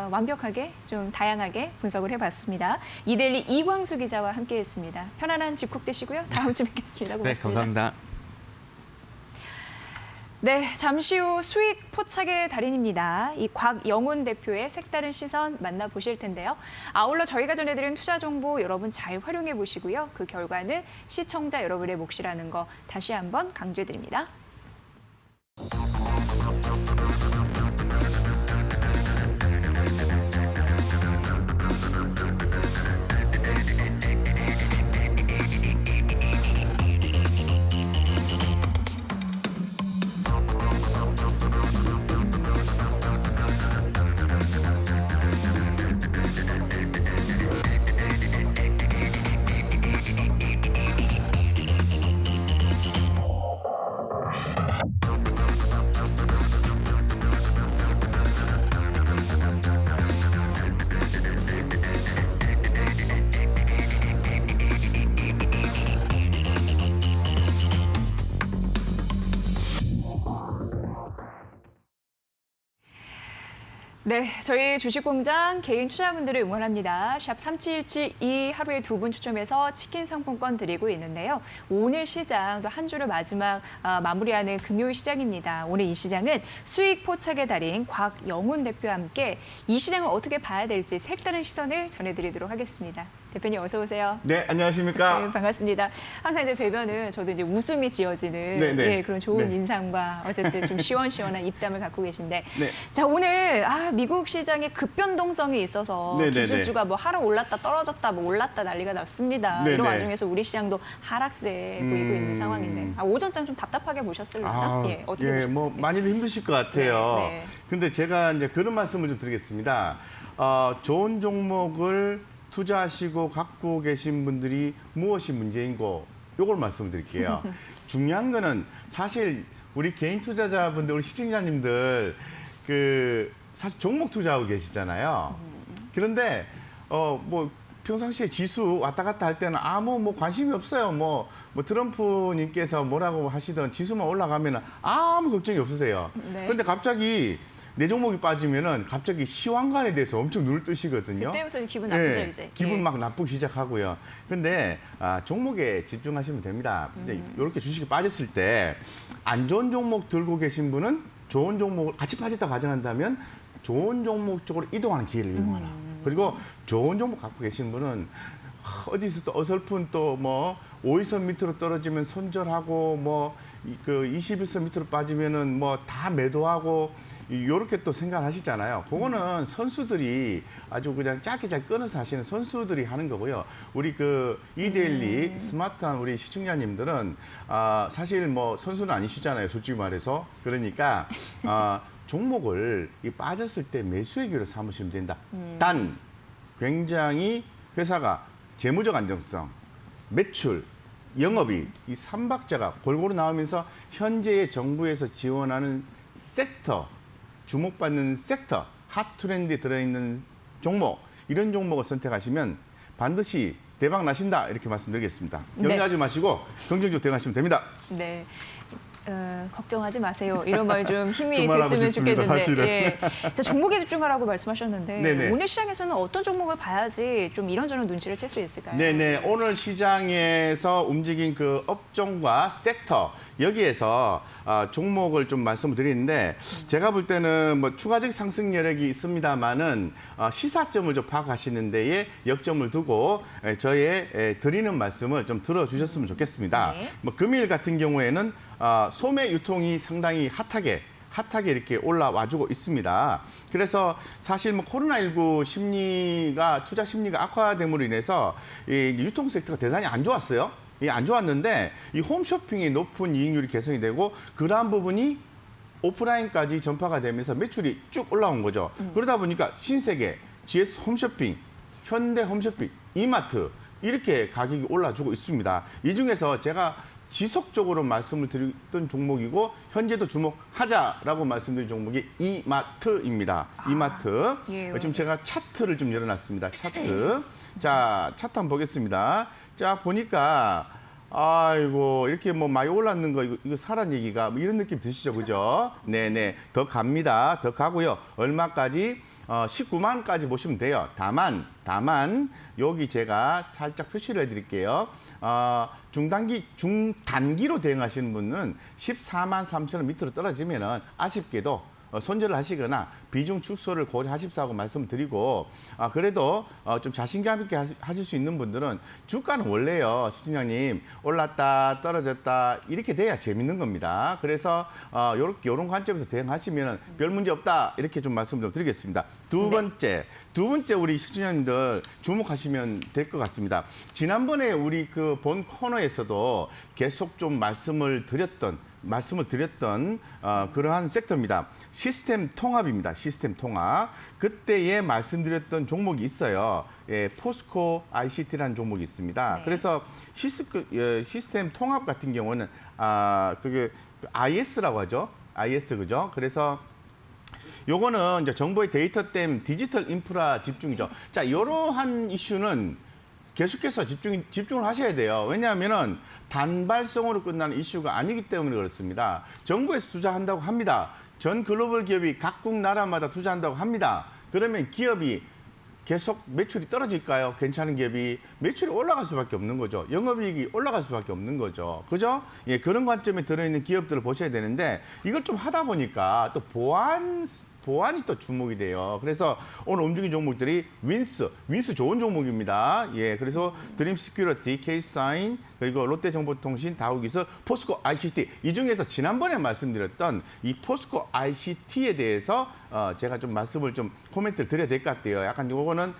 완벽하게 좀 다양하게 분석을 해봤습니다. 이데일리 이광수 기자와 함께했습니다. 편안한 집콕 되시고요. 다음 주에 뵙겠습니다. 고맙습니다. 네, 감사합니다. 네, 잠시 후 수익 포착의 달인입니다. 이 곽영훈 대표의 색다른 시선 만나보실 텐데요. 아울러 저희가 전해드린 투자 정보 여러분 잘 활용해 보시고요. 그 결과는 시청자 여러분의 몫이라는 거 다시 한번 강조해드립니다. 네, 저희 주식공장 개인 투자분들을 응원합니다. 샵 3772 하루에 2분 추첨해서 치킨 상품권 드리고 있는데요. 오늘 시장 또 한 주를 마지막 마무리하는 금요일 시장입니다. 오늘 이 시장은 수익 포착의 달인 곽영훈 대표와 함께 이 시장을 어떻게 봐야 될지 색다른 시선을 전해드리도록 하겠습니다. 대표님 어서 오세요. 네, 안녕하십니까. 네, 반갑습니다. 항상 이제 뵈면은 저도 이제 웃음이 지어지는 네, 네. 예, 그런 좋은 네. 인상과 어쨌든 좀 시원시원한 입담을 갖고 계신데 네. 자 오늘 미국 시장의 급변동성이 있어서 네, 네, 기술주가 뭐 하락 올랐다 떨어졌다 뭐 올랐다 난리가 났습니다. 네, 이런 네. 와중에서 우리 시장도 하락세 보이고 있는 상황인데 오전장 좀 답답하게 보셨을려나? 예, 어떻게 보셨어요? 뭐 많이들 힘드실 것 같아요. 네, 네. 근데 제가 이제 그런 말씀을 좀 드리겠습니다. 좋은 종목을 투자하시고 갖고 계신 분들이 무엇이 문제인고 요걸 말씀을 드릴게요. 중요한 거는 사실 우리 개인 투자자분들, 우리 시청자님들 사실 종목 투자하고 계시잖아요. 그런데 뭐 평상시에 지수 왔다 갔다 할 때는 아무 뭐 관심이 없어요. 뭐 트럼프님께서 뭐라고 하시던 지수만 올라가면은 아무 걱정이 없으세요. 네. 그런데 갑자기 내 종목이 빠지면은 갑자기 시황관에 대해서 엄청 눈을 뜨시거든요. 그때부터 기분 나쁘죠 네, 이제. 기분 예. 막 나쁘기 시작하고요. 근데 종목에 집중하시면 됩니다. 이제 이렇게 주식이 빠졌을 때 안 좋은 종목 들고 계신 분은 좋은 종목을 같이 빠졌다 가정한다면 좋은 종목 쪽으로 이동하는 기회를 이용하라. 그리고 좋은 종목 갖고 계신 분은 어디서 또 어설픈 또 뭐 5일선 밑으로 떨어지면 손절하고 뭐 그 21선 밑으로 빠지면은 뭐 다 매도하고 요렇게 또 생각하시잖아요. 그거는 선수들이 아주 그냥 짧게 잘 끊어서 하시는 선수들이 하는 거고요. 우리 이데일리 스마트한 우리 시청자님들은 사실 뭐 선수는 아니시잖아요. 솔직히 말해서. 그러니까 종목을 빠졌을 때 매수의 기회로 삼으시면 된다. 단 굉장히 회사가 재무적 안정성, 매출, 영업이익 이 3박자가 골고루 나오면서 현재의 정부에서 지원하는 섹터, 주목받는 섹터, 핫 트렌드에 들어있는 종목, 이런 종목을 선택하시면 반드시 대박 나신다 이렇게 말씀드리겠습니다. 염려하지 마시고 긍정적으로 대응하시면 됩니다. 네. 걱정하지 마세요. 이런 말 좀 힘이 그만하고 됐으면 싶습니다, 좋겠는데. 사실은. 예. 자, 종목에 집중하라고 말씀하셨는데 네네. 오늘 시장에서는 어떤 종목을 봐야지 좀 이런저런 눈치를 챌 수 있을까요? 네네. 오늘 시장에서 움직인 그 업종과 섹터, 여기에서 종목을 좀 말씀을 드리는데 제가 볼 때는 뭐 추가적 상승 여력이 있습니다만은 시사점을 좀 파악하시는 데에 역점을 두고 저의 드리는 말씀을 좀 들어주셨으면 좋겠습니다. 네. 뭐 금일 같은 경우에는 소매 유통이 상당히 핫하게 이렇게 올라와주고 있습니다. 그래서 사실 뭐 코로나19 투자 심리가 악화됨으로 인해서 이 유통 섹터가 대단히 안 좋았어요. 안 좋았는데 이 홈쇼핑의 높은 이익률이 개선이 되고 그러한 부분이 오프라인까지 전파가 되면서 매출이 쭉 올라온 거죠. 그러다 보니까 신세계, GS 홈쇼핑, 현대 홈쇼핑, 이마트 이렇게 가격이 올라주고 있습니다. 이 중에서 제가 지속적으로 말씀을 드렸던 종목이고 현재도 주목하자라고 말씀드린 종목이 이마트입니다. 이마트. 예, 지금 제가 차트를 좀 열어놨습니다. 차트. 자, 차트 한번 보겠습니다. 자, 보니까 아이고 이렇게 뭐 많이 올랐는 거 이거 사란 얘기가 뭐 이런 느낌 드시죠, 그죠? 네네, 더 갑니다. 더 가고요. 얼마까지? 19만까지 보시면 돼요. 다만 여기 제가 살짝 표시를 해드릴게요. 중단기로 대응하시는 분은 14만 3천 원 밑으로 떨어지면은 아쉽게도 손절을 하시거나 비중 축소를 고려하십사고 말씀드리고 그래도 좀 자신감 있게 하실 수 있는 분들은 주가는 원래요, 시청자님 올랐다 떨어졌다 이렇게 돼야 재밌는 겁니다. 그래서 요런 관점에서 대응하시면 별 문제 없다 이렇게 좀 말씀 좀 드리겠습니다. 두 번째 우리 시청자님들 주목하시면 될 것 같습니다. 지난번에 우리 본 코너에서도 계속 좀 말씀을 드렸던 그러한 섹터입니다. 시스템 통합입니다. 시스템 통합. 그때에 말씀드렸던 종목이 있어요. 예, 포스코 ICT라는 종목이 있습니다. 네. 그래서 시스템 통합 같은 경우는 그게 IS라고 하죠. IS 그죠? 그래서 요거는 이제 정부의 데이터댐 디지털 인프라 집중이죠. 자, 이러한 이슈는 계속해서 집중을 하셔야 돼요. 왜냐하면은 단발성으로 끝나는 이슈가 아니기 때문에 그렇습니다. 정부에서 투자한다고 합니다. 전 글로벌 기업이 각국 나라마다 투자한다고 합니다. 그러면 기업이 계속 매출이 떨어질까요? 괜찮은 기업이 매출이 올라갈 수밖에 없는 거죠. 영업이익이 올라갈 수밖에 없는 거죠. 그죠? 예, 그런 관점에 들어있는 기업들을 보셔야 되는데 이걸 좀 하다 보니까 또 보안이 또 주목이 돼요. 그래서 오늘 움직인 종목들이 윈스 좋은 종목입니다. 예, 그래서 드림 시큐리티, K사인, 그리고 롯데정보통신, 다우기술, 포스코 ICT 이 중에서 지난번에 말씀드렸던 이 포스코 ICT에 대해서 제가 좀 말씀을 좀 코멘트를 드려야 될 것 같아요. 약간 요거는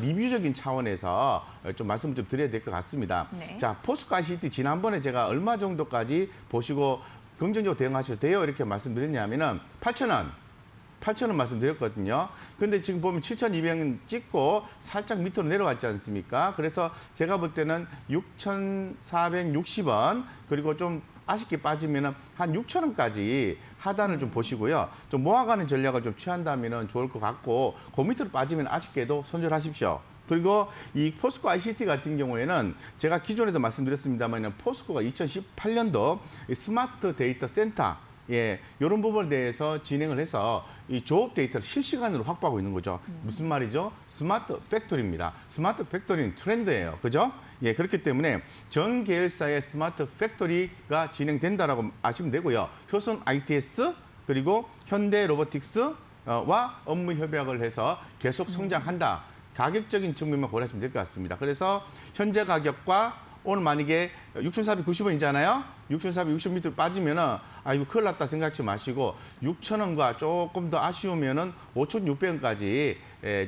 리뷰적인 차원에서 좀 말씀을 좀 드려야 될 것 같습니다. 네. 자, 포스코 ICT 지난번에 제가 얼마 정도까지 보시고 긍정적으로 대응하셔도 돼요 이렇게 말씀드렸냐면은 8,000원 말씀드렸거든요. 근데 지금 보면 7,200원 찍고 살짝 밑으로 내려갔지 않습니까? 그래서 제가 볼 때는 6,460원 그리고 좀 아쉽게 빠지면은 한 6,000원까지 하단을 좀 보시고요. 좀 모아가는 전략을 좀 취한다면은 좋을 것 같고 그 밑으로 빠지면 아쉽게도 손절하십시오. 그리고 이 포스코 ICT 같은 경우에는 제가 기존에도 말씀드렸습니다만 포스코가 2018년도 스마트 데이터 센터 예, 이런 부분에 대해서 진행을 해서 이 조업 데이터를 실시간으로 확보하고 있는 거죠. 무슨 말이죠? 스마트 팩토리입니다. 스마트 팩토리는 트렌드예요. 그죠? 예, 그렇기 때문에 전 계열사의 스마트 팩토리가 진행된다라고 아시면 되고요. 효선 ITS 그리고 현대 로보틱스와 업무 협약을 해서 계속 성장한다. 가격적인 측면만 고려하시면 될 것 같습니다. 그래서 현재 가격과 오늘 만약에 6,490원이잖아요. 6,460원 밑으로 빠지면은 이거 큰일 났다 생각하지 마시고 6,000원과 조금 더 아쉬우면은 5,600원까지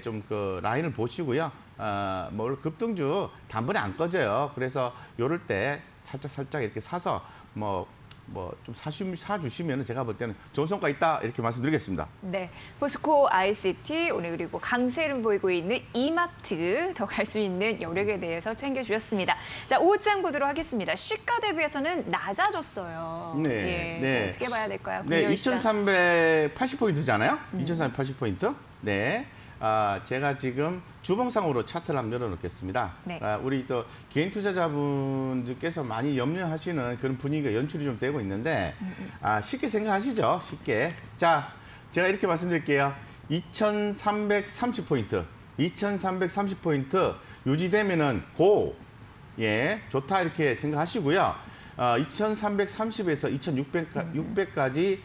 좀 그 라인을 보시고요. 뭐 급등주 단번에 안 꺼져요. 그래서 요럴 때 살짝 이렇게 사서 뭐 좀 사주시면 제가 볼 때는 좋은 성과 있다 이렇게 말씀드리겠습니다. 네, 포스코 ICT 오늘 그리고 강세를 보이고 있는 이마트 더 갈 수 있는 여력에 대해서 챙겨주셨습니다. 자, 오후장 보도록 하겠습니다. 시가 대비해서는 낮아졌어요. 네, 예, 네. 어떻게 봐야 될까요? 네, 금요일 시장. 2,380포인트잖아요. 2,380포인트. 네. 제가 지금 주봉상으로 차트를 한번 열어놓겠습니다. 네. 우리 또 개인 투자자분들께서 많이 염려하시는 그런 분위기가 연출이 좀 되고 있는데, 쉽게 생각하시죠? 쉽게. 자, 제가 이렇게 말씀드릴게요. 2,330포인트. 2,330포인트 유지되면은 예, 좋다 이렇게 생각하시고요. 2,330에서 2,600까지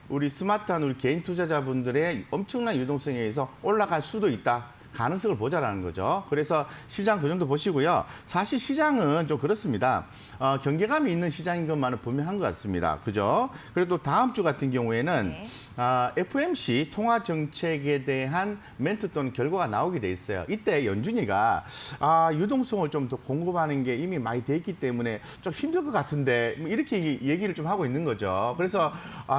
우리 스마트한 우리 개인 투자자분들의 엄청난 유동성에 의해서 올라갈 수도 있다. 가능성을 보자라는 거죠. 그래서 시장 그 정도 보시고요. 사실 시장은 좀 그렇습니다. 경계감이 있는 시장인 것만은 분명한 것 같습니다. 그죠? 그래도 다음 주 같은 경우에는 네. FOMC 통화 정책에 대한 멘트 또는 결과가 나오게 돼 있어요. 이때 연준이가 유동성을 좀 더 공급하는 게 이미 많이 돼 있기 때문에 좀 힘들 것 같은데 뭐 이렇게 얘기를 좀 하고 있는 거죠. 그래서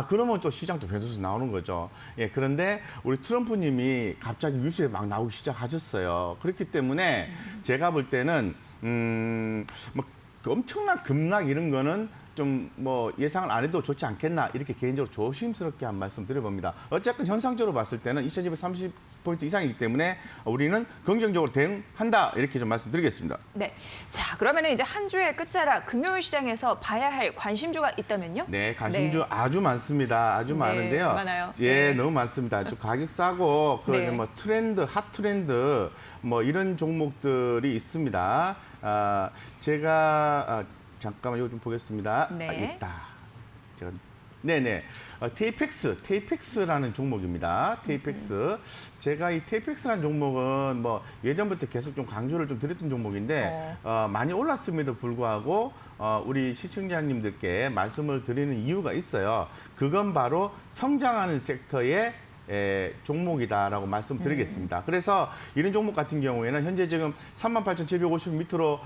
그러면 또 시장도 변수수 나오는 거죠. 예, 그런데 우리 트럼프님이 갑자기 뉴스에 막 나오기 시작하셨어요. 그렇기 때문에 제가 볼 때는 뭐 엄청난 급락 이런 거는 좀 뭐 예상을 안 해도 좋지 않겠나 이렇게 개인적으로 조심스럽게 한 말씀 드려봅니다. 어쨌든 현상적으로 봤을 때는 2,230포인트 이상이기 때문에 우리는 긍정적으로 대응한다 이렇게 좀 말씀드리겠습니다. 네. 자, 그러면 이제 한 주의 끝자락 금요일 시장에서 봐야 할 관심주가 있다면요? 네, 관심주 아주 많습니다. 아주 네, 많은데요. 많아요. 예, 네. 너무 많습니다. 좀 가격 싸고 네. 뭐 트렌드, 핫 트렌드 뭐 이런 종목들이 있습니다. 제가 잠깐만 이거 좀 보겠습니다. 네. 있다. 제가 네네. 테이펙스라는 종목입니다. 테이펙스. 제가 이 테이펙스라는 종목은 뭐 예전부터 계속 좀 강조를 좀 드렸던 종목인데 많이 올랐음에도 불구하고 우리 시청자님들께 말씀을 드리는 이유가 있어요. 그건 바로 성장하는 섹터의 종목이다라고 말씀드리겠습니다. 그래서 이런 종목 같은 경우에는 현재 지금 38,750 밑으로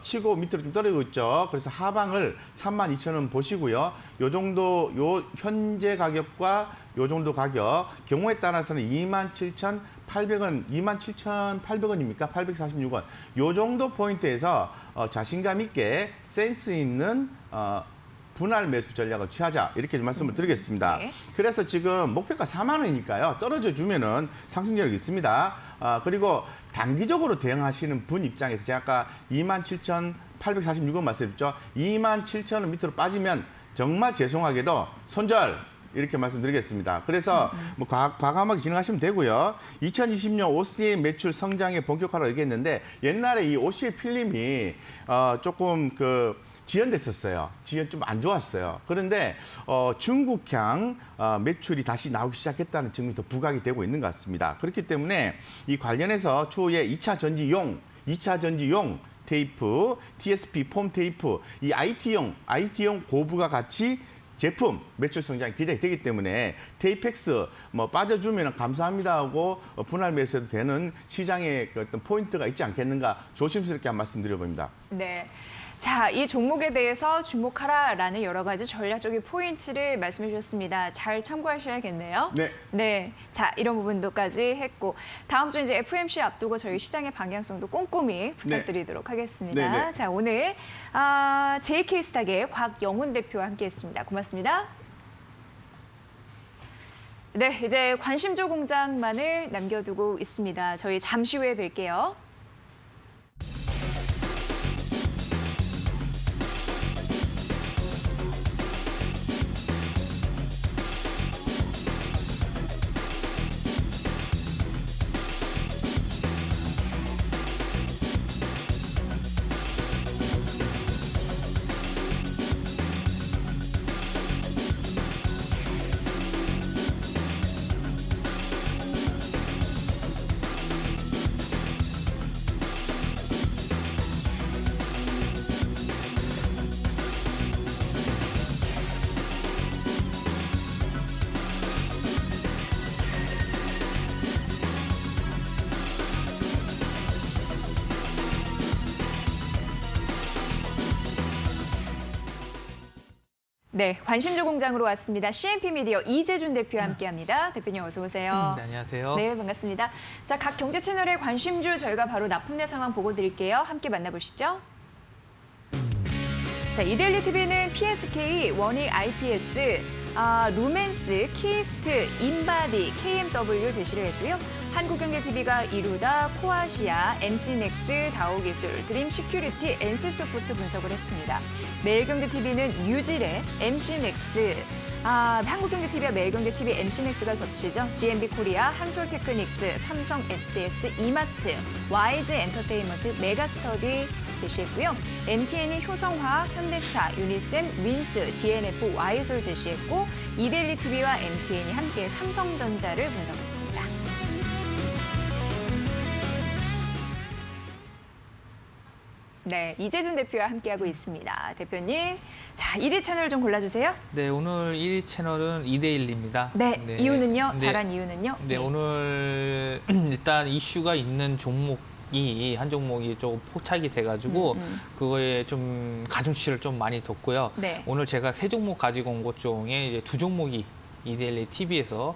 치고 밑으로 좀 떨어지고 있죠. 그래서 하방을 32,000원 보시고요. 요 정도 요 현재 가격과 요 정도 가격 경우에 따라서는 27,800원, 27,800원입니까? 846원. 요 정도 포인트에서 자신감 있게 센스 있는 분할 매수 전략을 취하자 이렇게 말씀을 드리겠습니다. 네. 그래서 지금 목표가 4만 원이니까요. 떨어져 주면은 상승력이 있습니다. 그리고 단기적으로 대응하시는 분 입장에서 제가 아까 27,846원 말씀드렸죠. 27,000원 밑으로 빠지면 정말 죄송하게도 손절 이렇게 말씀드리겠습니다. 그래서 뭐 과감하게 진행하시면 되고요. 2020년 OCA 매출 성장에 본격화로 얘기했는데 옛날에 이 OCA 필름이 조금 지연됐었어요. 지연 좀 안 좋았어요. 그런데 중국향 매출이 다시 나오기 시작했다는 증명이 더 부각이 되고 있는 것 같습니다. 그렇기 때문에 이 관련해서 추후에 2차 전지용 테이프, TSP 폼 테이프, 이 IT용 고부가 같이 제품 매출 성장이 기대가 되기 때문에 테이펙스 빠져주면 감사합니다 하고 분할 매수해도 되는 시장의 그 어떤 포인트가 있지 않겠는가 조심스럽게 한 말씀 드려봅니다. 네. 자, 이 종목에 대해서 주목하라라는 여러 가지 전략적인 포인트를 말씀해 주셨습니다. 잘 참고하셔야겠네요. 네. 네. 자, 이런 부분도까지 했고 다음 주 이제 FOMC 앞두고 저희 시장의 방향성도 꼼꼼히 부탁드리도록 하겠습니다. 네, 네. 자, 오늘 JK스탁의 곽영훈 대표와 함께했습니다. 고맙습니다. 네, 이제 관심조 공장만을 남겨두고 있습니다. 저희 잠시 후에 뵐게요. 네, 관심조 공장으로 왔습니다. CNP 미디어 이재준 대표와 함께합니다. 대표님 어서 오세요. 네, 안녕하세요. 네, 반갑습니다. 자, 각 경제 채널의 관심주 저희가 바로 납품내 상황 보고 드릴게요. 함께 만나보시죠. 자, 이데일리 TV는 PSK, 원익 IPS, 루멘스, 키스트, 인바디, KMW 제시를 했고요. 한국경제TV가 이루다, 코아시아, MC넥스, 다오기술, 드림시큐리티, NC소프트 분석을 했습니다. 매일경제TV는 뉴질의 MC넥스, 한국경제TV와 매일경제TV, MC넥스가 겹치죠. GMB코리아, 한솔테크닉스, 삼성 SDS, 이마트, YG 엔터테인먼트, 메가스터디 제시했고요. MTN이 효성화학, 현대차, 유니셈, 윈스, DNF, Y솔 제시했고 이데일리 TV와 MTN이 함께 삼성전자를 분석했습니다. 네, 이재준 대표와 함께하고 있습니다. 대표님, 자, 1위 채널 좀 골라주세요. 네, 오늘 1위 채널은 이데일리입니다. 네, 이유는요? 네. 잘한 이유는요? 네, 오늘 일단 이슈가 있는 종목이 한 종목이 좀 포착이 돼가지고 그거에 좀 가중치를 좀 많이 뒀고요. 네. 오늘 제가 3종목 가지고 온 것 중에 이제 2종목이 이데일리 TV에서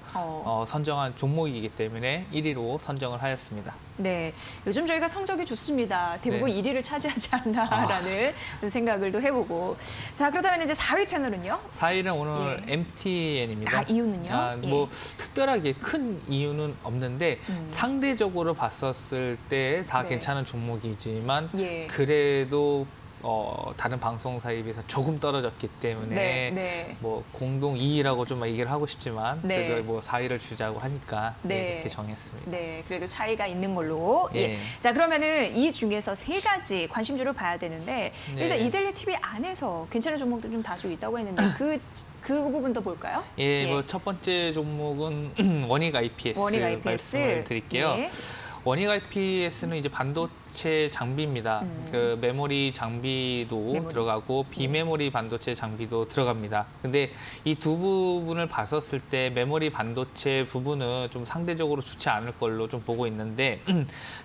선정한 종목이기 때문에 1위로 선정을 하였습니다. 네, 요즘 저희가 성적이 좋습니다. 대부분 네. 1위를 차지하지 않나라는 좀 생각을 또 해보고. 자, 그렇다면 이제 4위 채널은요? 4위는 오늘 MTN입니다. 이유는요? 뭐 특별하게 큰 이유는 없는데 상대적으로 봤었을 때 다 네. 괜찮은 종목이지만 예. 그래도 다른 방송사에 비해서 조금 떨어졌기 때문에 네. 뭐 공동 2위라고 좀 얘기를 하고 싶지만 네. 그래도 뭐 4위를 주자고 하니까 네. 이렇게 정했습니다. 네, 그래도 차이가 있는 걸로. 예. 예. 자, 그러면은 이 중에서 3가지 관심주를 봐야 되는데 네. 일단 이데일리 TV 안에서 괜찮은 종목들 좀 다수 있다고 했는데 그 부분도 볼까요? 예, 뭐 첫 번째 종목은 원익 IPS, 원익 IPS. 말씀을 드릴게요. 예. 원익 IPS는 이제 반도체 장비입니다. 그 메모리 장비도 메모리. 들어가고 비메모리 반도체 장비도 들어갑니다. 근데 이 두 부분을 봤었을 때 메모리 반도체 부분은 좀 상대적으로 좋지 않을 걸로 좀 보고 있는데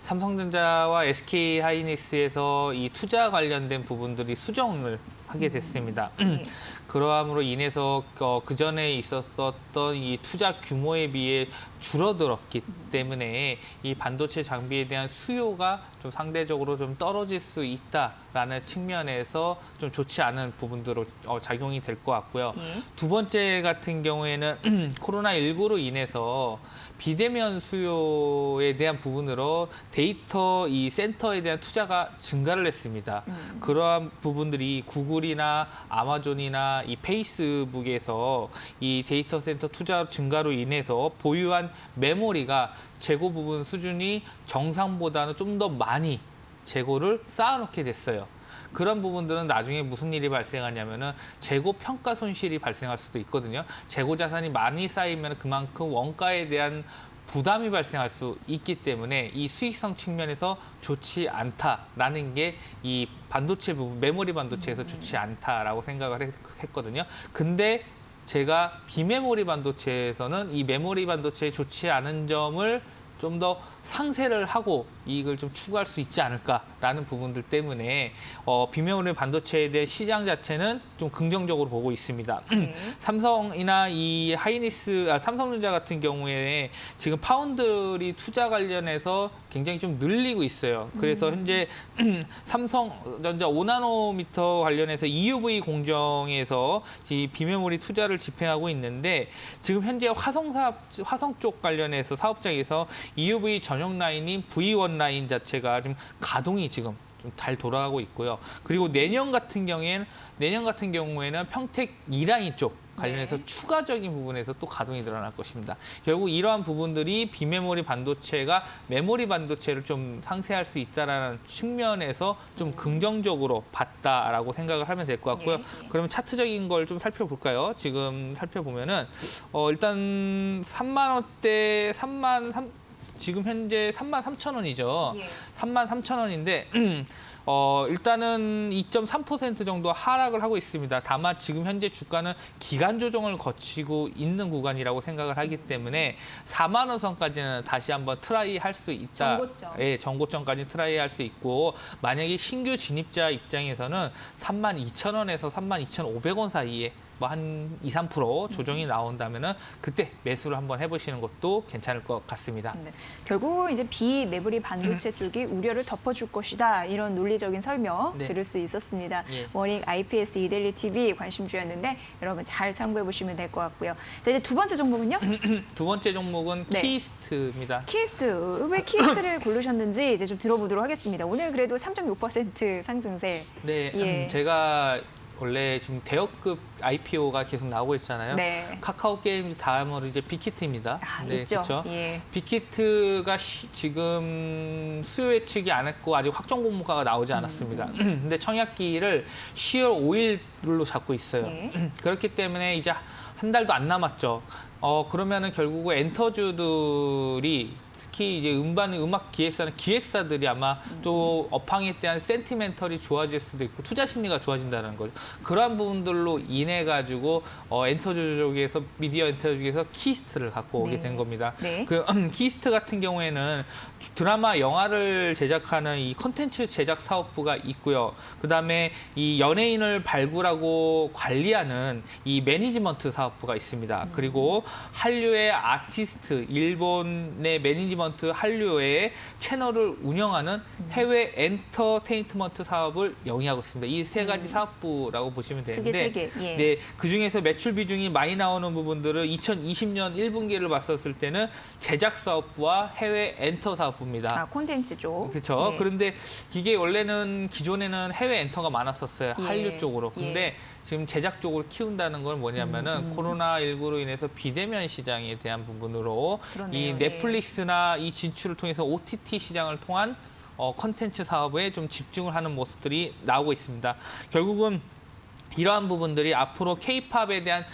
삼성전자와 SK 하이닉스에서 이 투자 관련된 부분들이 수정을 하게 됐습니다. 예. 그러함으로 인해서 그 전에 있었던 이 투자 규모에 비해 줄어들었기 때문에 이 반도체 장비에 대한 수요가 좀 상대적으로 좀 떨어질 수 있다라는 측면에서 좀 좋지 않은 부분들로 작용이 될 것 같고요. 예. 두 번째 같은 경우에는 코로나19로 인해서 비대면 수요에 대한 부분으로 데이터 이 센터에 대한 투자가 증가를 했습니다. 그러한 부분들이 구글이나 아마존이나 이 페이스북에서 이 데이터 센터 투자 증가로 인해서 보유한 메모리가 재고 부분 수준이 정상보다는 좀 더 많이 재고를 쌓아놓게 됐어요. 그런 부분들은 나중에 무슨 일이 발생하냐면은 재고 평가 손실이 발생할 수도 있거든요. 재고 자산이 많이 쌓이면 그만큼 원가에 대한 부담이 발생할 수 있기 때문에 이 수익성 측면에서 좋지 않다라는 게 이 반도체 부분, 메모리 반도체에서 좋지 않다라고 생각을 했거든요. 근데 제가 비메모리 반도체에서는 이 메모리 반도체에 좋지 않은 점을 좀 더 상세를 하고 이익을 좀 추구할 수 있지 않을까라는 부분들 때문에 비메모리 반도체에 대한 시장 자체는 좀 긍정적으로 보고 있습니다. 삼성이나 이 삼성전자 같은 경우에 지금 파운드리 투자 관련해서 굉장히 좀 늘리고 있어요. 그래서 현재 삼성전자 5나노미터 관련해서 EUV 공정에서 이 비메모리 투자를 집행하고 있는데 지금 현재 화성 쪽 관련해서 사업장에서 EUV 전용 라인인 V1 라인 자체가 좀 가동이 지금 좀 잘 돌아가고 있고요. 그리고 내년 같은 경우에는 평택 2라인 쪽 관련해서 추가적인 부분에서 또 가동이 늘어날 것입니다. 결국 이러한 부분들이 비메모리 반도체가 메모리 반도체를 좀 상쇄할 수 있다라는 측면에서 좀 긍정적으로 봤다라고 생각을 하면 될 것 같고요. 그러면 차트적인 걸 좀 살펴볼까요? 지금 살펴보면은 일단 3만 원대 지금 현재 33,000원이죠. 33,000원인데 일단은 2.3% 정도 하락을 하고 있습니다. 다만 지금 현재 주가는 기간 조정을 거치고 있는 구간이라고 생각을 하기 때문에 4만 원 선까지는 다시 한번 트라이 할 수 있다. 정고점. 예, 정고점까지 트라이 할 수 있고 만약에 신규 진입자 입장에서는 32,000원에서 32,500원 사이에 뭐 한 2, 3% 조정이 나온다면은 그때 매수를 한번 해보시는 것도 괜찮을 것 같습니다. 네. 결국 이제 비메모리 반도체 쪽이 우려를 덮어줄 것이다. 이런 논리적인 설명 네. 들을 수 있었습니다. 예. 워닝 IPS 이데일리 TV 관심주였는데 여러분 잘 참고해 보시면 될 것 같고요. 자, 이제 두 번째 종목은요? 두 번째 종목은 네. 키스트입니다. 키스트. 왜 키스트를 고르셨는지 이제 좀 들어보도록 하겠습니다. 오늘 그래도 3.6% 상승세. 네, 예. 제가 원래 지금 대여급 IPO가 계속 나오고 있잖아요. 네. 카카오 게임즈 다음으로 이제 빅히트입니다. 네, 있죠. 그렇죠. 예. 빅히트가 지금 수요 예측이 안 했고 아직 확정 공모가가 나오지 않았습니다. 근데 청약기를 10월 5일로 잡고 있어요. 예. 그렇기 때문에 이제 한 달도 안 남았죠. 그러면은 결국은 엔터주들이 특히 이제 음악 기획사들이 아마 또 업황에 대한 센티멘털이 좋아질 수도 있고 투자 심리가 좋아진다는 거죠. 그러한 부분들로 인해 가지고 엔터주 쪽에서 미디어 엔터주 쪽에서 키스트를 갖고 오게 네. 된 겁니다. 네. 그 키스트 같은 경우에는 드라마, 영화를 제작하는 이 컨텐츠 제작 사업부가 있고요. 그다음에 이 연예인을 발굴하고 관리하는 이 매니지먼트 사업부가 있습니다. 그리고 한류의 아티스트, 일본의 매니지먼트 한류의 채널을 운영하는 해외 엔터테인먼트 사업을 영위하고 있습니다. 이 세 가지 사업부라고 보시면 되는데 세 개. 예. 네, 그중에서 매출 비중이 많이 나오는 부분들은 2020년 1분기를 봤었을 때는 제작 사업부와 해외 엔터 사업부입니다. 콘텐츠 쪽. 그렇죠. 예. 그런데 이게 기존에는 해외 엔터가 많았었어요. 예. 한류 쪽으로. 근데 예. 지금 제작 쪽으로 키운다는 건 뭐냐면은 코로나19로 인해서 비대면 시장에 대한 부분으로 그러네요. 이 예. 넷플릭스나 이 진출을 통해서 OTT 시장을 통한 컨텐츠 사업에 좀 집중을 하는 모습들이 나오고 있습니다. 결국은 이러한 부분들이 앞으로 K-팝에 대한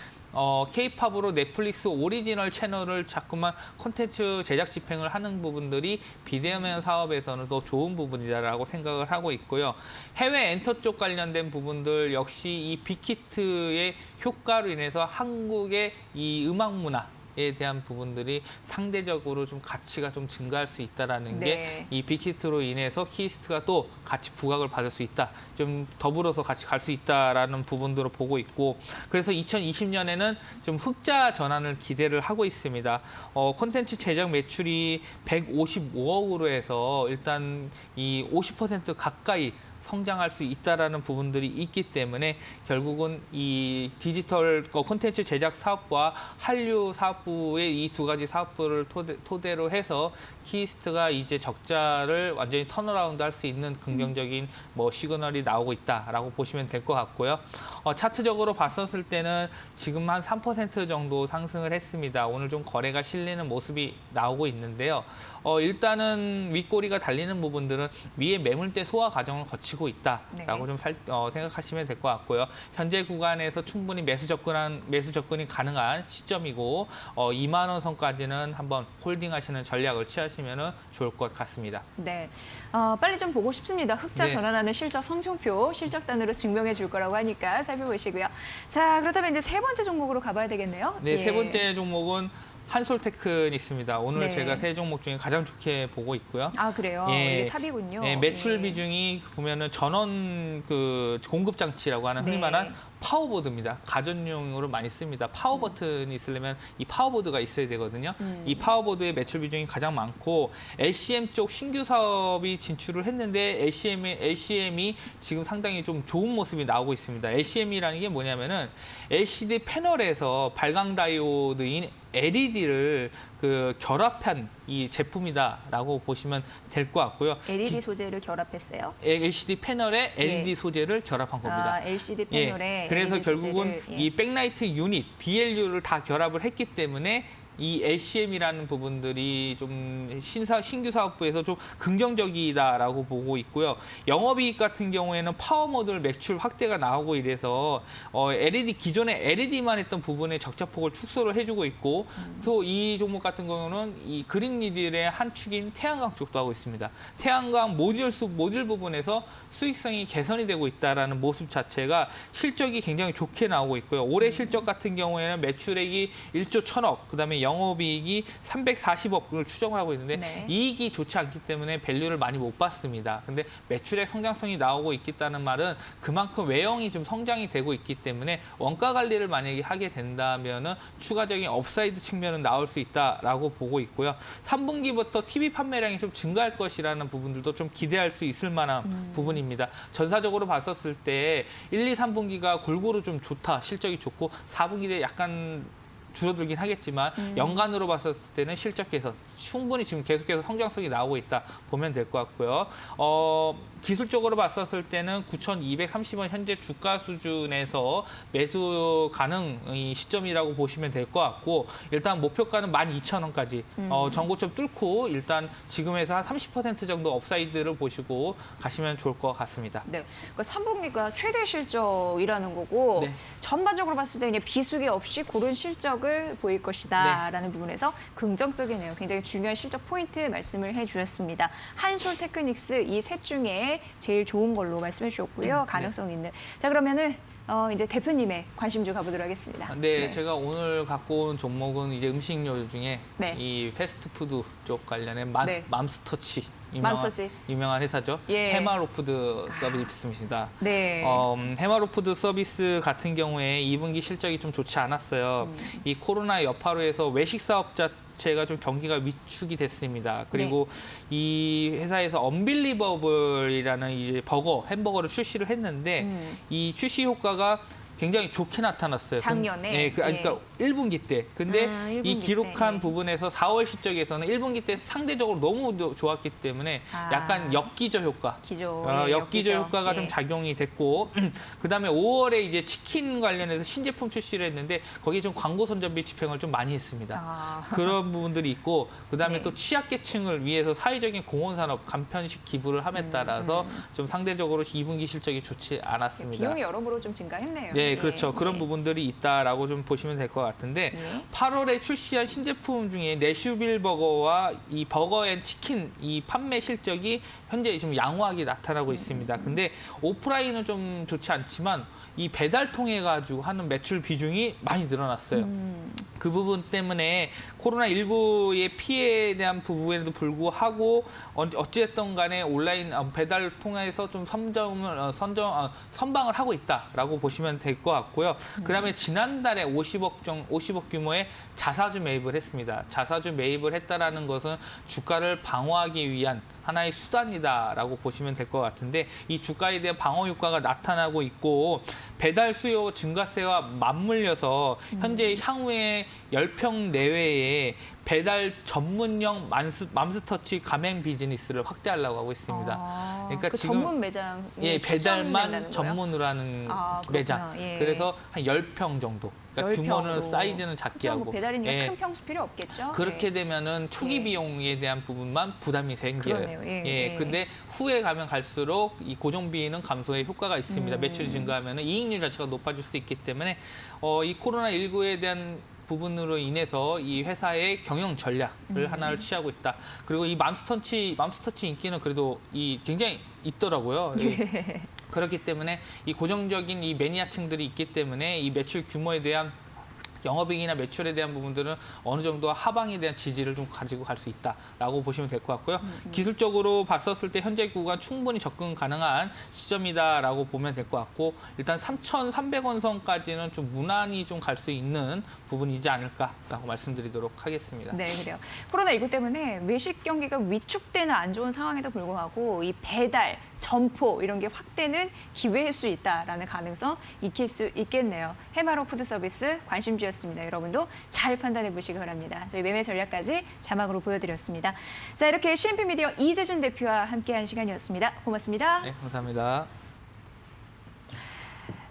K-팝으로 넷플릭스 오리지널 채널을 자꾸만 콘텐츠 제작 집행을 하는 부분들이 비대면 사업에서는 더 좋은 부분이다라고 생각을 하고 있고요. 해외 엔터 쪽 관련된 부분들 역시 이 빅히트의 효과로 인해서 한국의 이 음악 문화에 대한 부분들이 상대적으로 좀 가치가 좀 증가할 수 있다라는 네. 게 이 빅히트로 인해서 키스트가 또 같이 부각을 받을 수 있다. 좀 더불어서 같이 갈 수 있다라는 부분들을 보고 있고 그래서 2020년에는 좀 흑자 전환을 기대를 하고 있습니다. 콘텐츠 제작 매출이 155억으로 해서 일단 이 50% 가까이 성장할 수 있다라는 부분들이 있기 때문에 결국은 이 디지털 콘텐츠 제작 사업부와 한류 사업부의 이 두 가지 사업부를 토대로 해서 키스트가 이제 적자를 완전히 턴어라운드 할 수 있는 긍정적인 시그널이 나오고 있다라고 보시면 될 것 같고요. 차트적으로 봤었을 때는 지금 한 3% 정도 상승을 했습니다. 오늘 좀 거래가 실리는 모습이 나오고 있는데요. 일단은 윗꼬리가 달리는 부분들은 위에 매물대 소화 과정을 거치고 멈추고 있다라고 네. 좀 생각하시면 될 것 같고요. 현재 구간에서 충분히 매수 접근이 가능한 시점이고 2만 원 선까지는 한번 홀딩하시는 전략을 취하시면 좋을 것 같습니다. 네, 빨리 좀 보고 싶습니다. 흑자 네. 전환하는 실적 성적표, 실적단으로 증명해 줄 거라고 하니까 살펴보시고요. 자, 그렇다면 이제 세 번째 종목으로 가봐야 되겠네요. 네, 예. 세 번째 종목은 한솔테크닉스입니다. 오늘 네. 제가 세 종목 중에 가장 좋게 보고 있고요. 아, 그래요? 예. 이게 탑이군요. 네, 매출 예. 비중이 보면은 전원 공급 장치라고 하는 흔히 네. 말한 파워보드입니다. 가전용으로 많이 씁니다. 파워 버튼이 있으려면 이 파워보드가 있어야 되거든요. 이 파워보드의 매출 비중이 가장 많고 LCM 쪽 신규 사업이 진출을 했는데 LCM이 지금 상당히 좀 좋은 모습이 나오고 있습니다. LCM이라는 게 뭐냐면은 LCD 패널에서 발광 다이오드인 LED를 결합한 이 제품이다라고 보시면 될 것 같고요. LED 소재를 결합했어요. LCD 패널에 LED 예. 소재를 결합한 겁니다. 아, LCD 패널에 그래서 LED 결국은 소재를, 예. 이 백라이트 유닛, BLU를 다 결합을 했기 때문에 이 LCM이라는 부분들이 좀 신규 사업부에서 좀 긍정적이다라고 보고 있고요. 영업이익 같은 경우에는 파워 모듈 매출 확대가 나오고 이래서 기존에 LED만 했던 부분에 적자폭을 축소를 해주고 있고 또 이 종목 같은 경우는 이 그린 니들의 한 축인 태양광 쪽도 하고 있습니다. 태양광 모듈 부분에서 수익성이 개선이 되고 있다라는 모습 자체가 실적이 굉장히 좋게 나오고 있고요. 올해 실적 같은 경우에는 매출액이 1조 1,000억, 그다음에 영업이익이 340억을 추정을 하고 있는데 네. 이익이 좋지 않기 때문에 밸류를 많이 못 받습니다. 근데 매출액 성장성이 나오고 있다는 말은 그만큼 외형이 좀 성장이 되고 있기 때문에 원가 관리를 만약에 하게 된다면은 추가적인 업사이드 측면은 나올 수 있다라고 보고 있고요. 3분기부터 TV 판매량이 좀 증가할 것이라는 부분들도 좀 기대할 수 있을 만한 부분입니다. 전사적으로 봤었을 때 1, 2, 3분기가 골고루 좀 좋다, 실적이 좋고 4분기에 약간 줄어들긴 하겠지만 연간으로 봤을 때는 실적 개선 충분히 지금 계속해서 성장성이 나오고 있다 보면 될 것 같고요. 기술적으로 봤었을 때는 9,230원 현재 주가 수준에서 매수 가능 시점이라고 보시면 될 것 같고 일단 목표가는 12,000원까지 전고점 뚫고 일단 지금에서 한 30% 정도 업사이드를 보시고 가시면 좋을 것 같습니다. 네, 그러니까 3분기가 최대 실적이라는 거고 네. 전반적으로 봤을 때 그냥 비수기 없이 고른 실적을 보일 것이다라는 부분에서 긍정적이네요. 굉장히 중요한 실적 포인트 말씀을 해주셨습니다. 한솔테크닉스 이 셋 중에 제일 좋은 걸로 말씀해 주셨고요. 가능성 있는. 자, 그러면은 이제 대표님의 관심 좀 가보도록 하겠습니다. 네, 제가 오늘 갖고 온 종목은 이제 음식료 중에 네. 이 패스트푸드 쪽 관련해 네. 맘스터치 맘스터치. 유명한 회사죠. 예. 해마로푸드 서비스입니다. 네. 해마로푸드 서비스 같은 경우에 2분기 실적이 좀 좋지 않았어요. 이 코로나 여파로 해서 외식 사업자 자체가 좀 경기가 위축이 됐습니다. 그리고 이 회사에서 언빌리버블이라는 이제 햄버거를 출시를 했는데 이 출시 효과가 굉장히 좋게 나타났어요. 작년에? 네, 그러니까 1분기 때. 근데 1분기 이 기록한 때. 부분에서 4월 실적에서는 1분기 때 상대적으로 너무 좋았기 때문에 약간 역기저 효과. 역기저 효과가 좀 작용이 됐고 그다음에 5월에 이제 치킨 관련해서 신제품 출시를 했는데 거기에 좀 광고 선전비 집행을 좀 많이 했습니다. 그런 부분들이 있고 그다음에 또 취약계층을 위해서 사회적인 공헌산업 간편식 기부를 함에 따라서 좀 상대적으로 2분기 실적이 좋지 않았습니다. 비용이 여러모로 좀 증가했네요. 네, 그렇죠. 그런 부분들이 있다라고 좀 보시면 될 것 같은데 8월에 출시한 신제품 중에 내슈빌 버거와 이 버거앤치킨 이 판매 실적이 현재 좀 양호하게 나타나고 있습니다. 근데 오프라인은 좀 좋지 않지만 이 배달 통해 가지고 하는 매출 비중이 많이 늘어났어요. 그 부분 때문에 코로나19의 피해에 대한 부분에도 불구하고 어찌됐든 간에 온라인 배달 통해서 좀 선방을 하고 있다라고 보시면 될 것 같고요. 그다음에 지난달에 50억 규모의 자사주 매입을 했습니다. 자사주 매입을 했다라는 것은 주가를 방어하기 위한 하나의 수단이다라고 보시면 될 것 같은데 이 주가에 대한 방어 효과가 나타나고 있고 배달 수요 증가세와 맞물려서 현재 향후에 10평 내외에 배달 전문형 맘스터치 가맹 비즈니스를 확대하려고 하고 있습니다. 그러니까 그 지금 전문 매장 배달만 전문으로 하는 매장. 예. 그래서 한 10평 정도. 그러니까 규모는 10평으로. 사이즈는 작게 그렇죠. 하고. 뭐 배달이니까 예. 큰 평수 필요 없겠죠. 그렇게 네. 되면은 초기 예. 비용에 대한 부분만 부담이 생겨요. 그러네요. 예, 예. 근데 후에 가면 갈수록 이 고정비는 감소의 효과가 있습니다. 매출이 증가하면 이익률 자체가 높아질 수 있기 때문에 이 코로나19에 대한 부분으로 인해서 이 회사의 경영 전략을 하나를 취하고 있다. 그리고 이 맘스터치 인기는 그래도 굉장히 있더라고요. 그렇기 때문에 이 고정적인 이 매니아층들이 있기 때문에 이 매출 규모에 대한 영업이익이나 매출에 대한 부분들은 어느 정도 하방에 대한 지지를 좀 가지고 갈 수 있다라고 보시면 될 것 같고요. 기술적으로 봤었을 때 현재 구간 충분히 접근 가능한 시점이다라고 보면 될 것 같고 일단 3,300원 선까지는 좀 무난히 좀 갈 수 있는 부분이지 않을까라고 말씀드리도록 하겠습니다. 네, 그래요. 코로나19 때문에 외식 경기가 위축되는 안 좋은 상황에도 불구하고 이 배달, 점포 이런 게 확대는 기회일 수 있다라는 가능성 익힐 수 있겠네요. 해마로 푸드서비스 관심주였습니다. 여러분도 잘 판단해 보시기 바랍니다. 저희 매매 전략까지 자막으로 보여드렸습니다. 자, 이렇게 CNP 미디어 이재준 대표와 함께한 시간이었습니다. 고맙습니다. 네, 감사합니다.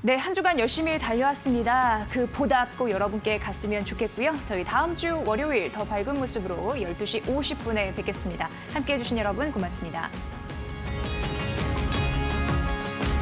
네, 한 주간 열심히 달려왔습니다. 그 보답 꼭 여러분께 갔으면 좋겠고요. 저희 다음 주 월요일 더 밝은 모습으로 12시 50분에 뵙겠습니다. 함께해 주신 여러분 고맙습니다.